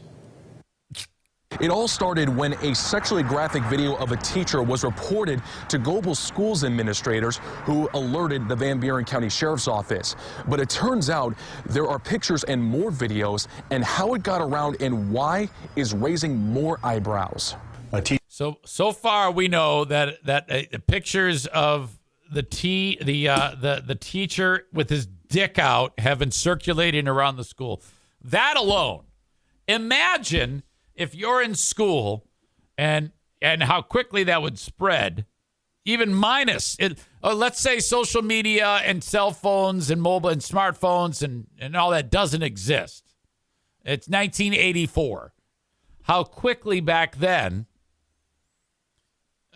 It all started when a sexually graphic video of a teacher was reported to Goebbels Schools administrators who alerted the Van Buren County Sheriff's Office. But it turns out there are pictures and more videos, and how it got around and why is raising more eyebrows. So far we know that pictures of the teacher with his dick out have been circulating around the school. That alone, imagine if you're in school and how quickly that would spread, even minus it. Let's say social media and cell phones and mobile and smartphones and all that doesn't exist. It's 1984. How quickly back then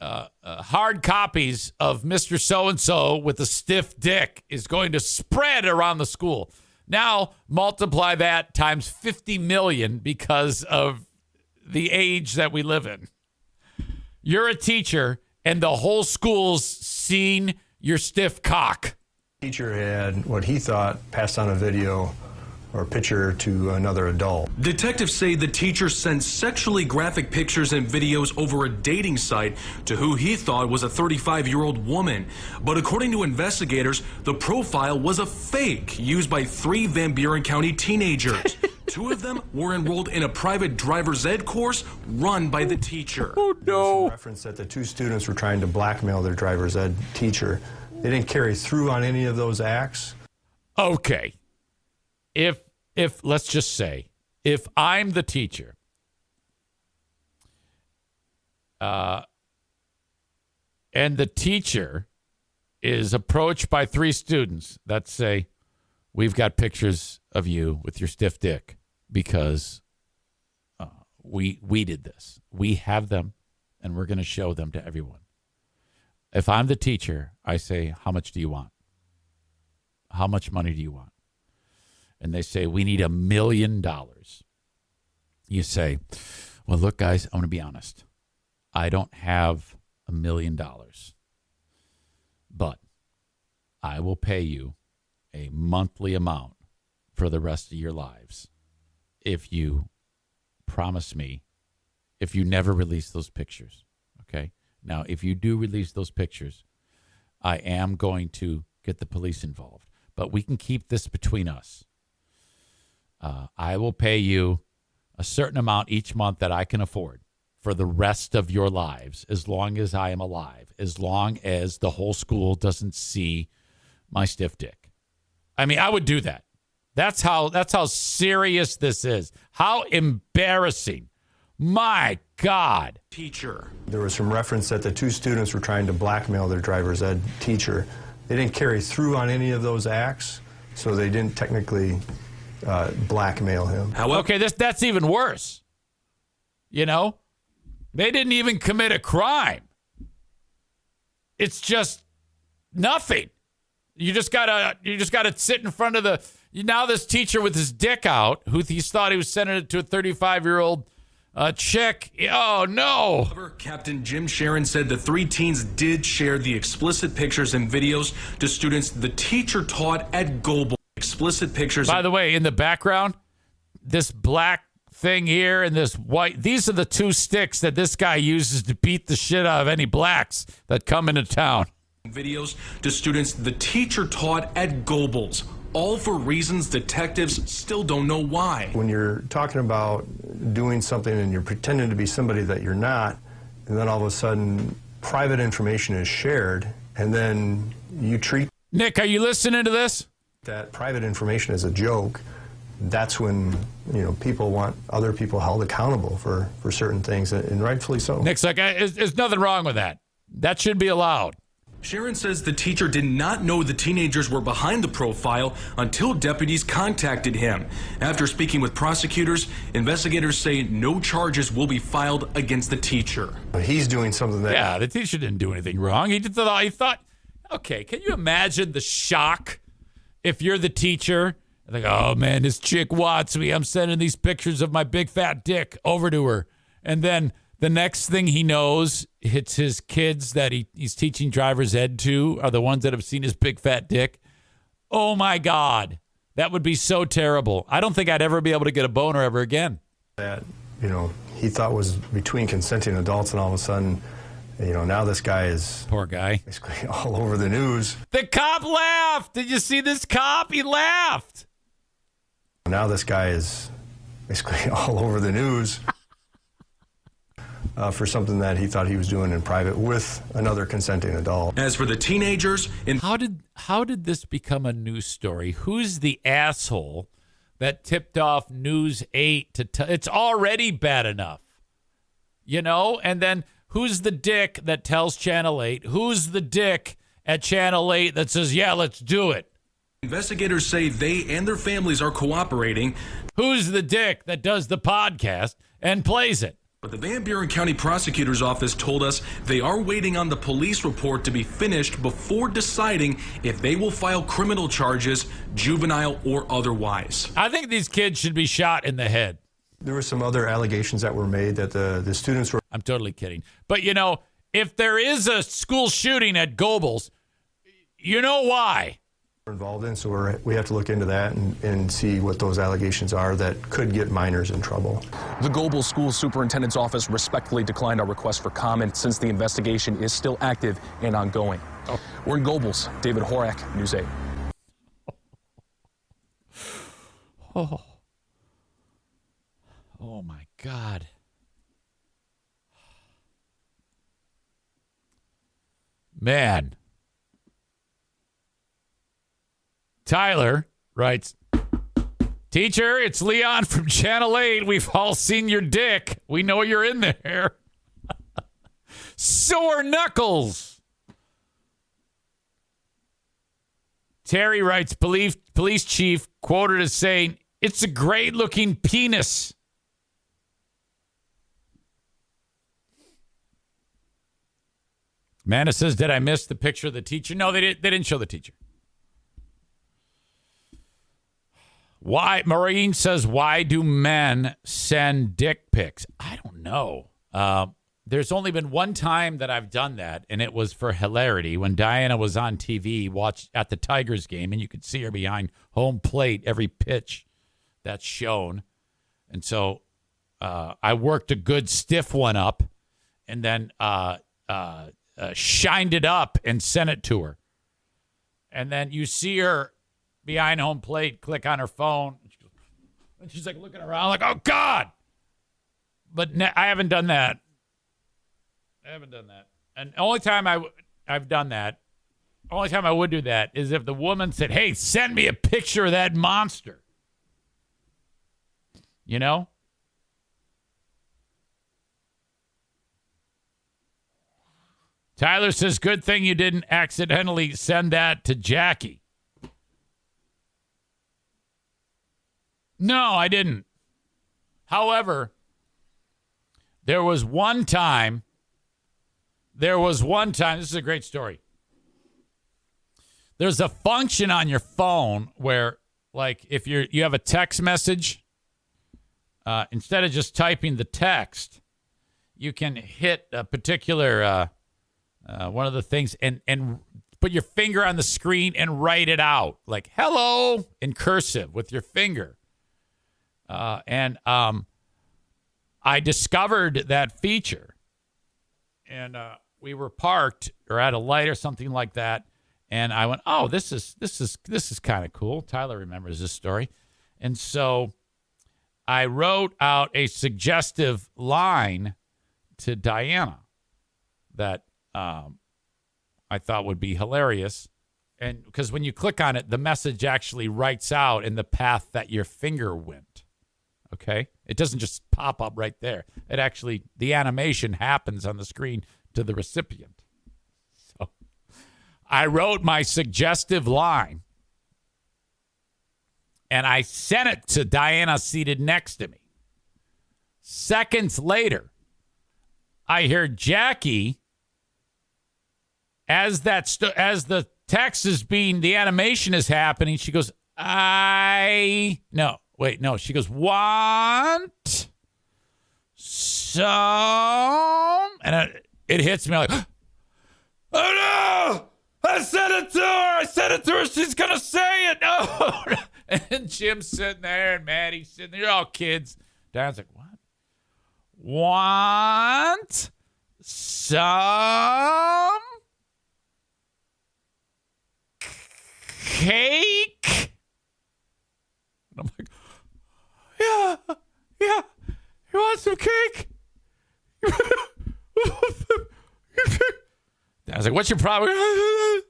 hard copies of Mr. So-and-so with a stiff dick is going to spread around the school. Now multiply that times 50 million because of the age that we live in. You're a teacher and the whole school's seen your stiff cock. Teacher had what he thought passed on a video or picture to another adult. Detectives say the teacher sent sexually graphic pictures and videos over a dating site to who he thought was a 35-year-old woman. But according to investigators, the profile was a fake used by 3 Van Buren County teenagers. 2 of them were enrolled in a private driver's ed course run by the teacher. Oh, no. Reference that the 2 students were trying to blackmail their driver's ed teacher. They didn't carry through on any of those acts. Okay. If let's just say, if I'm the teacher, and the teacher is approached by 3 students that say, we've got pictures of you with your stiff dick because we did this. We have them, and we're going to show them to everyone. If I'm the teacher, I say, how much do you want? How much money do you want? And they say, we need $1 million. You say, well, look, guys, I'm going to be honest. I don't have $1 million, but I will pay you a monthly amount for the rest of your lives if you promise me, if you never release those pictures. Okay? Now, if you do release those pictures, I am going to get the police involved, but we can keep this between us. I will pay you a certain amount each month that I can afford for the rest of your lives, as long as I am alive, as long as the whole school doesn't see my stiff dick. I mean, I would do that. That's how serious this is. How embarrassing. My God. Teacher. There was some reference that the 2 students were trying to blackmail their driver's ed teacher. They didn't carry through on any of those acts, so they didn't technically blackmail him. Okay, that's even worse. You know, they didn't even commit a crime. It's just nothing. You just gotta sit in front of now this teacher with his dick out, who he thought he was sending it to a 35-year-old chick. Oh no. However, Captain Jim Sharon said the 3 teens did share the explicit pictures and videos to students the teacher taught at Goebel. Explicit pictures. By the way, in the background, this black thing here and this white, these are the 2 sticks that this guy uses to beat the shit out of any blacks that come into town. Videos to students the teacher taught at Goebel's, all for reasons detectives still don't know why. When you're talking about doing something and you're pretending to be somebody that you're not, and then all of a sudden private information is shared, and then you treat Nick, are you listening to this? That private information is a joke. That's when, people want other people held accountable for certain things, and rightfully so. Nick's like, there's nothing wrong with that. That should be allowed. Sharon says the teacher did not know the teenagers were behind the profile until deputies contacted him. After speaking with prosecutors, investigators say no charges will be filed against the teacher. He's doing something that... Yeah, the teacher didn't do anything wrong. He thought, okay, can you imagine the shock if you're the teacher? Like, oh, man, this chick wants me. I'm sending these pictures of my big fat dick over to her. And then the next thing he knows, it's his kids that he's teaching driver's ed to are the ones that have seen his big fat dick. Oh, my God. That would be so terrible. I don't think I'd ever be able to get a boner ever again. That, he thought was between consenting adults, and all of a sudden, now this guy is... Poor guy. Basically all over the news. The cop laughed. Did you see this cop? He laughed. Now this guy is basically all over the news for something that he thought he was doing in private with another consenting adult. As for the teenagers... How did this become a news story? Who's the asshole that tipped off News 8 to... It's already bad enough. And then... Who's the dick that tells Channel 8? Who's the dick at Channel 8 that says, yeah, let's do it? Investigators say they and their families are cooperating. Who's the dick that does the podcast and plays it? But the Van Buren County Prosecutor's Office told us they are waiting on the police report to be finished before deciding if they will file criminal charges, juvenile or otherwise. I think these kids should be shot in the head. There were some other allegations that were made that the students were... I'm totally kidding. But, if there is a school shooting at Goebel's, you know why. involved in, so we have to look into that and see what those allegations are that could get minors in trouble. The Goble School Superintendent's office respectfully declined our request for comment since the investigation is still active and ongoing. We're in Gobles. David Horak, News 8. Oh my God. Man. Tyler writes, "Teacher, it's Leon from Channel 8. We've all seen your dick. We know you're in there." Sore knuckles. Terry writes, police chief quoted as saying, "It's a great-looking penis." Amanda says, "Did I miss the picture of the teacher?" No, they didn't show the teacher. Why? Maureen says, "Why do men send dick pics?" I don't know. There's only been one time that I've done that, and it was for hilarity when Diana was on TV, watched at the Tigers game, and you could see her behind home plate every pitch that's shown. And so I worked a good stiff one up and then shined it up and sent it to her. And then you see her behind home plate, click on her phone, and she's like looking around like, "Oh, God." But I haven't done that. And the only time I've done that, only time I would do that is if the woman said, "Hey, send me a picture of that monster." You know? Tyler says, "Good thing you didn't accidentally send that to Jackie." No, I didn't. However, there was one time, this is a great story. There's a function on your phone where, like, if you have a text message, instead of just typing the text, you can hit a particular one of the things and put your finger on the screen and write it out, like "hello" in cursive with your finger. And I discovered that feature, and we were parked or at a light or something like that, and I went, "Oh, this is kind of cool." Tyler remembers this story, and so I wrote out a suggestive line to Diana that I thought would be hilarious, and because when you click on it, the message actually writes out in the path that your finger went. Okay? It doesn't just pop up right there. It actually, the animation happens on the screen to the recipient. So I wrote my suggestive line, and I sent it to Diana seated next to me. Seconds later, I hear Jackie, as the text is being, the animation is happening, she goes, she goes, "Want some?" And it hits me like, "Oh no! I sent it to her. She's going to say it. No." And Jim's sitting there and Maddie's sitting there. You're all kids. Dad's like, "What? Want some cake?" And I'm like, yeah. You want some cake? I was like, "What's your problem?" "You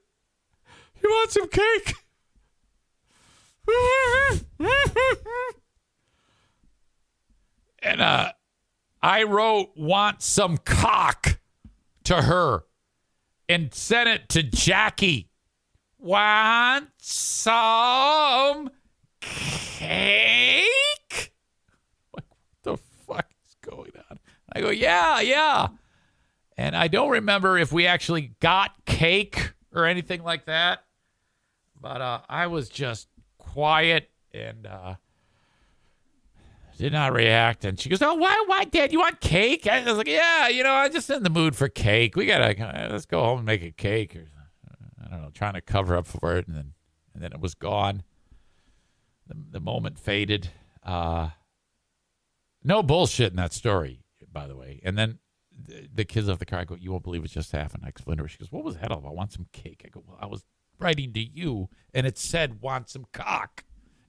want some cake?" And I wrote "want some cock" to her and sent it to Jackie. "Want some cake?" Like, what the fuck is going on? I go, yeah. And I don't remember if we actually got cake or anything like that. But I was just quiet and did not react. And she goes, "Oh, why, Dad? You want cake?" I was like, "Yeah, I'm just in the mood for cake. We gotta let's go home and make a cake." Or I don't know, trying to cover up for it. And and then it was gone. The moment faded. No bullshit in that story, by the way. And then the kids off the car, I go, you won't believe it just happened. I explained to her. She goes, what was that all about? I want some cake. I go, well, I was writing to you, and it said, want some cock.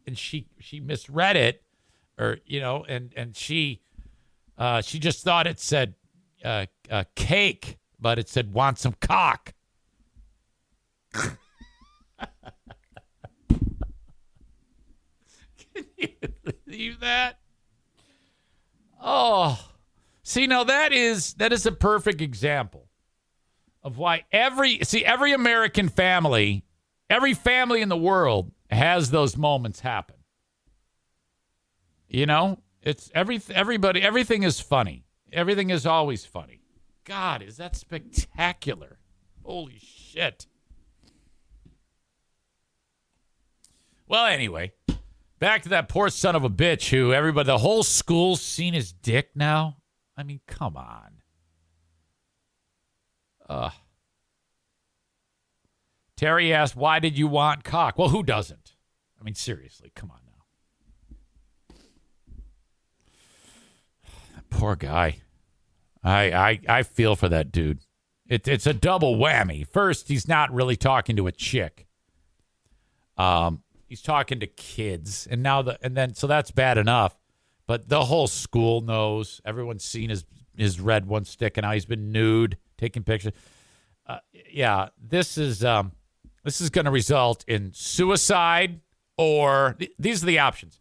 And she misread it, or, and she just thought it said cake, but it said, want some cock. Can you believe that? Oh, see, now that is a perfect example of why every American family, every family in the world has those moments happen. It's everybody, everything is funny. Everything is always funny. God, is that spectacular? Holy shit. Well, anyway, back to that poor son of a bitch who the whole school's seen his dick now. I mean, come on. Terry asked, why did you want cock? Well, who doesn't? I mean, seriously, come on now. That poor guy. I feel for that dude. It's a double whammy. First, he's not really talking to a chick. He's talking to kids, so that's bad enough. But the whole school knows. Everyone's seen his red one sticking out. He's been nude, taking pictures. This is going to result in suicide, or these are the options: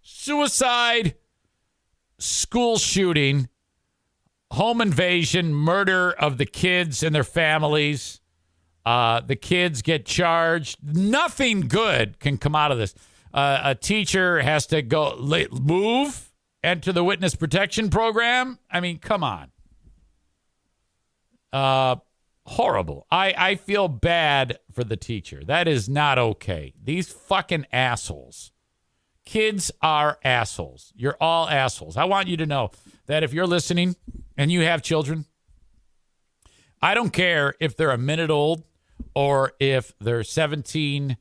suicide, school shooting, home invasion, murder of the kids and their families. The kids get charged. Nothing good can come out of this. A teacher has to enter the witness protection program. I mean, come on. Horrible. I feel bad for the teacher. That is not okay. These fucking assholes. Kids are assholes. You're all assholes. I want you to know that if you're listening and you have children, I don't care if they're a minute old or if they're 17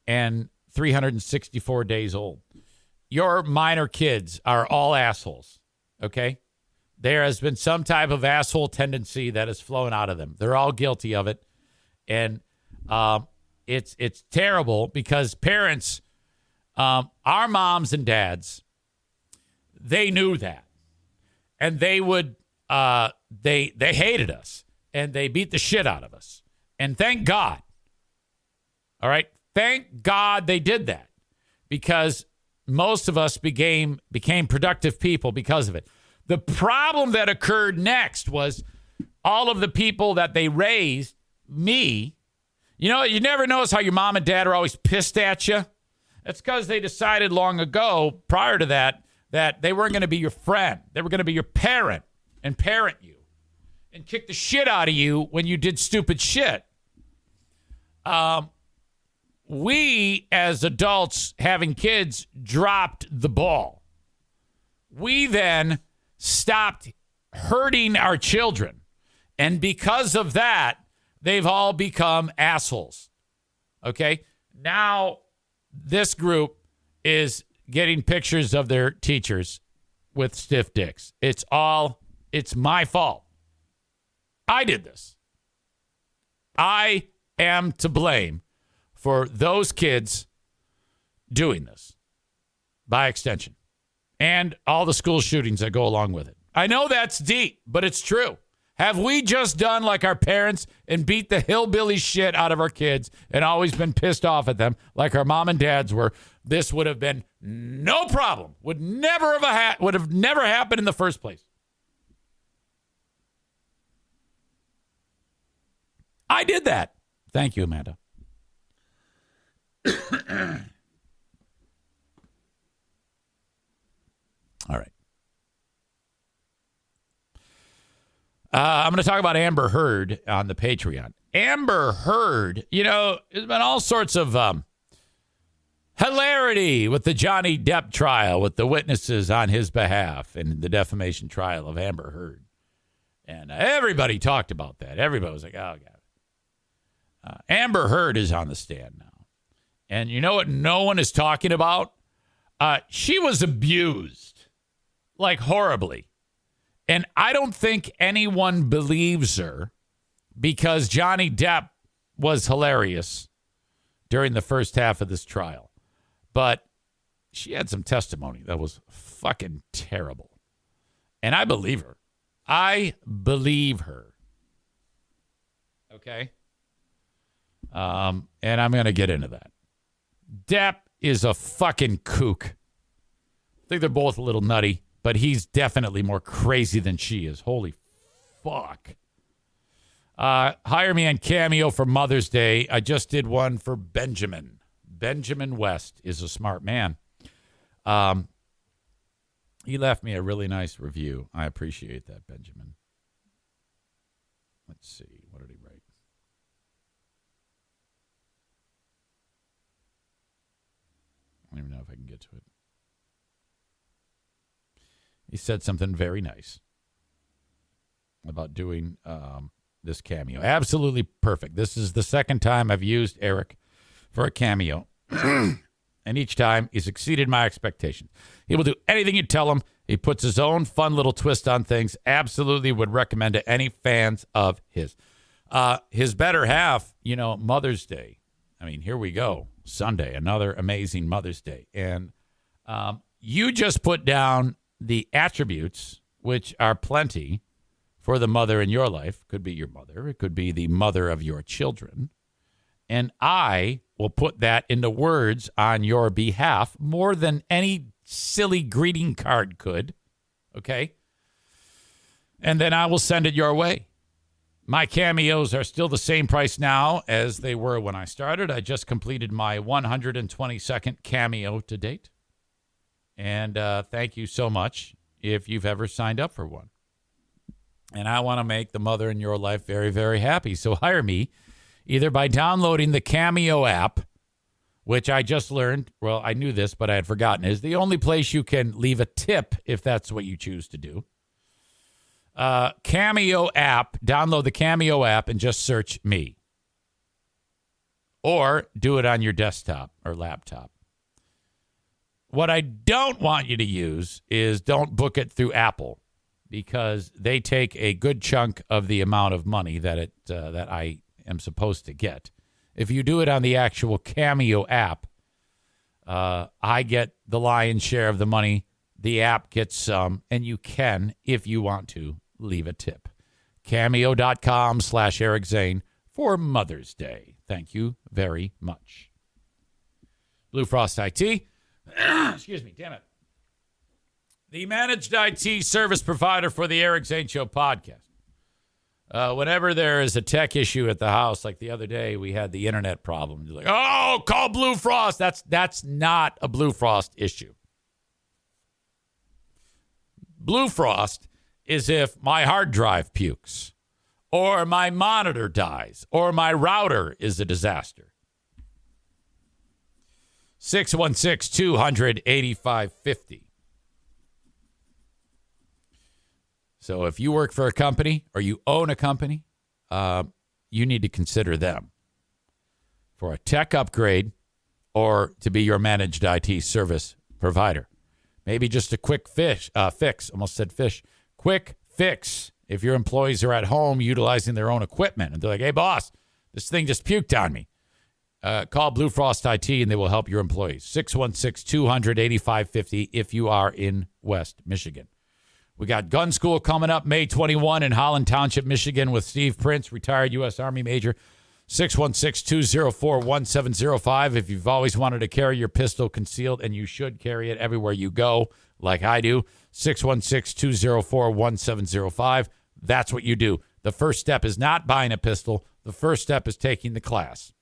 and 364 days old. Your minor kids are all assholes, okay? There has been some type of asshole tendency that has flown out of them. They're all guilty of it. And it's terrible because parents, our moms and dads, they knew that. And they would, they hated us. And they beat the shit out of us. And thank God. All right? Thank God they did that. Because most of us became productive people because of it. The problem that occurred next was all of the people that they raised, me. You never notice how your mom and dad are always pissed at you? That's because they decided long ago, prior to that they weren't going to be your friend. They were going to be your parent and parent you and kick the shit out of you when you did stupid shit. We, as adults having kids, dropped the ball. We then stopped hurting our children. And because of that, they've all become assholes. Okay? Now, this group is getting pictures of their teachers with stiff dicks. It's my fault. I did this. I am to blame for those kids doing this by extension and all the school shootings that go along with it. I know that's deep, but it's true. Have we just done like our parents and beat the hillbilly shit out of our kids and always been pissed off at them like our mom and dads were? This would have been no problem. Would have never happened in the first place. I did that. Thank you, Amanda. All right. I'm going to talk about Amber Heard on the Patreon. Amber Heard, there's been all sorts of hilarity with the Johnny Depp trial, with the witnesses on his behalf and the defamation trial of Amber Heard. And everybody talked about that. Everybody was like, oh, God. Amber Heard is on the stand now. And you know what no one is talking about? She was abused, like horribly. And I don't think anyone believes her because Johnny Depp was hilarious during the first half of this trial. But she had some testimony that was fucking terrible. And I believe her. I believe her. Okay? And I'm going to get into that. Depp is a fucking kook. I think they're both a little nutty, but he's definitely more crazy than she is. Holy fuck. Hire me on Cameo for Mother's Day. I just did one for Benjamin. Benjamin West is a smart man. He left me a really nice review. I appreciate that, Benjamin. Let's see. What did he write? I don't even know if I can get to it. He said something very nice about doing this cameo. Absolutely perfect. This is the second time I've used Eric for a cameo. And each time he's exceeded my expectations. He will do anything you tell him. He puts his own fun little twist on things. Absolutely would recommend to any fans of his. His better half, Mother's Day. I mean, here we go. Sunday, another amazing Mother's Day. And you just put down the attributes, which are plenty for the mother in your life. Could be your mother. It could be the mother of your children. And I will put that into words on your behalf more than any silly greeting card could. Okay? And then I will send it your way. My cameos are still the same price now as they were when I started. I just completed my 122nd cameo to date. And thank you so much if you've ever signed up for one. And I want to make the mother in your life very, very happy. So hire me either by downloading the Cameo app, which I just learned, well, I knew this, but I had forgotten, is the only place you can leave a tip if that's what you choose to do. Cameo app, download the Cameo app and just search me. Or do it on your desktop or laptop. What I don't want you to use is don't book it through Apple because they take a good chunk of the amount of money that I am supposed to get. If you do it on the actual Cameo app, I get the lion's share of the money. The app gets some, and you can, if you want to, leave a tip. Cameo.com/Eric Zane for Mother's Day. Thank you very much. Blue Frost IT. Excuse me, damn it. The managed IT service provider for the Eric Zane Show podcast. Whenever there is a tech issue at the house, like the other day, we had the internet problem. You're like, oh, call Blue Frost. That's not a Blue Frost issue. Blue Frost is if my hard drive pukes, or my monitor dies, or my router is a disaster. 616-200-8550. So if you work for a company or you own a company, you need to consider them for a tech upgrade or to be your managed IT service provider. Maybe just a quick fix. Almost said fish. Quick fix if your employees are at home utilizing their own equipment. And they're like, hey, boss, this thing just puked on me. Call Blue Frost IT and they will help your employees. 616-200-8550 if you are in West Michigan. We got gun school coming up May 21 in Holland Township, Michigan with Steve Prince, retired U.S. Army Major. 616-204-1705 if you've always wanted to carry your pistol concealed, and you should carry it everywhere you go like I do. 616-204-1705. That's what you do. The first step is not buying a pistol. The first step is taking the class.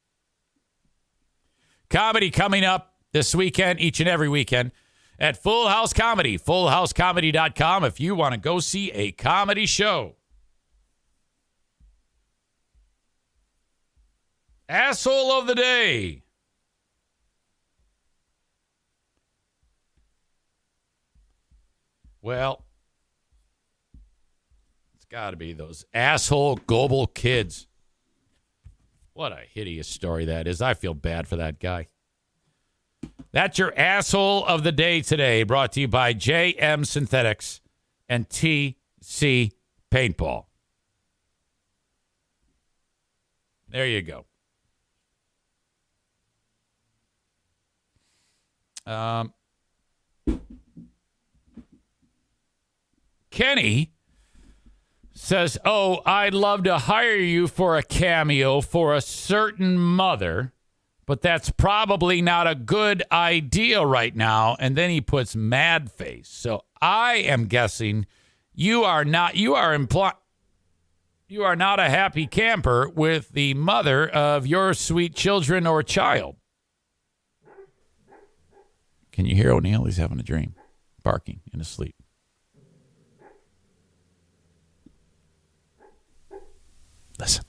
Comedy coming up this weekend, each and every weekend, at Full House Comedy, fullhousecomedy.com if you want to go see a comedy show. Asshole of the day. Well, it's got to be those asshole global kids. What a hideous story that is. I feel bad for that guy. That's your asshole of the day today, brought to you by JM Synthetics and TC Paintball. There you go. Kenny says, "Oh, I'd love to hire you for a cameo for a certain mother, but that's probably not a good idea right now." And then he puts mad face. So I am guessing you are not a happy camper with the mother of your sweet children or child. Can you hear O'Neill? He's having a dream, barking in his sleep. Listen.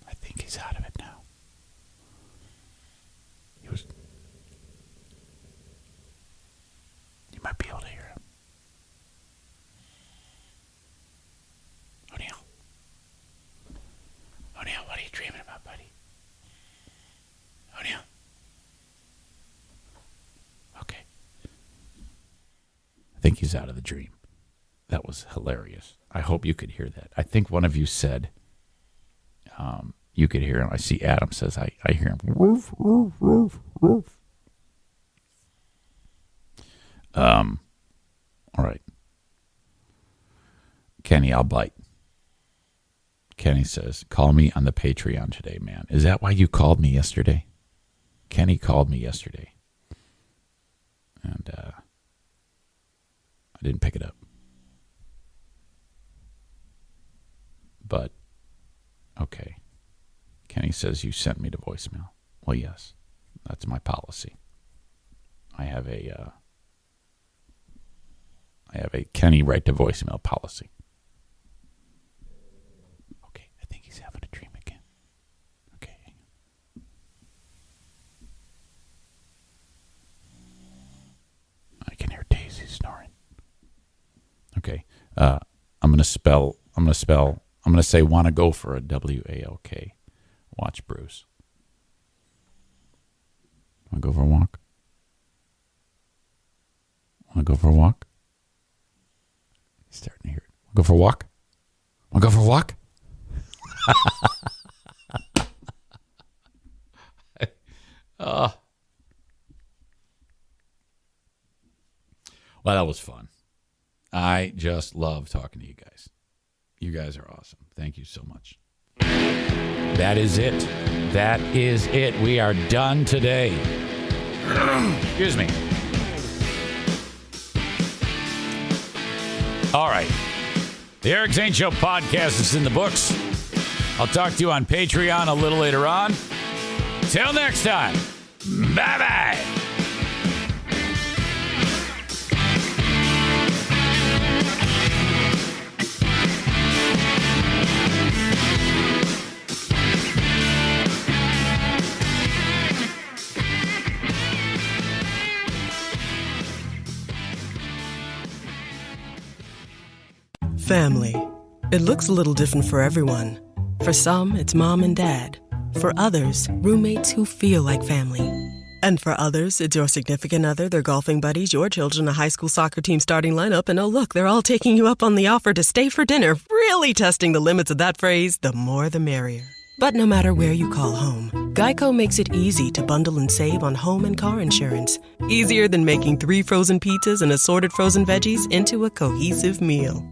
I think he's out of it now. You might be able to hear him. O'Neill, what are you dreaming about, buddy? O'Neill. Okay. I think he's out of the dream. That was hilarious. I hope you could hear that. I think one of you said you could hear him. I see Adam says, I hear him. Woof, woof, woof, woof. All right. Kenny, I'll bite. Kenny says, call me on the Patreon today, man. Is that why you called me yesterday? Kenny called me yesterday. And I didn't pick it up. But, okay. Kenny says you sent me to voicemail. Well, yes. That's my policy. I have a Kenny right to voicemail policy. He's having a dream again. Okay. I can hear Daisy snoring. Okay. I'm gonna say wanna go for a WALK. Watch Bruce. Wanna go for a walk? Wanna go for a walk? He's starting to hear it. Wanna go for a walk? Wanna go for a walk? Well, that was fun. I just love talking to you guys. You guys are awesome. Thank you so much. That is it. That is it. We are done today. Excuse me. All right. The Eric Zane Show Podcast is in the books. I'll talk to you on Patreon a little later on. Till next time. Bye-bye. Family. It looks a little different for everyone. For some, it's mom and dad. For others, roommates who feel like family. And for others, it's your significant other, their golfing buddies, your children, a high school soccer team starting lineup, and oh look, they're all taking you up on the offer to stay for dinner, really testing the limits of that phrase, the more the merrier. But no matter where you call home, Geico makes it easy to bundle and save on home and car insurance. Easier than making 3 frozen pizzas and assorted frozen veggies into a cohesive meal.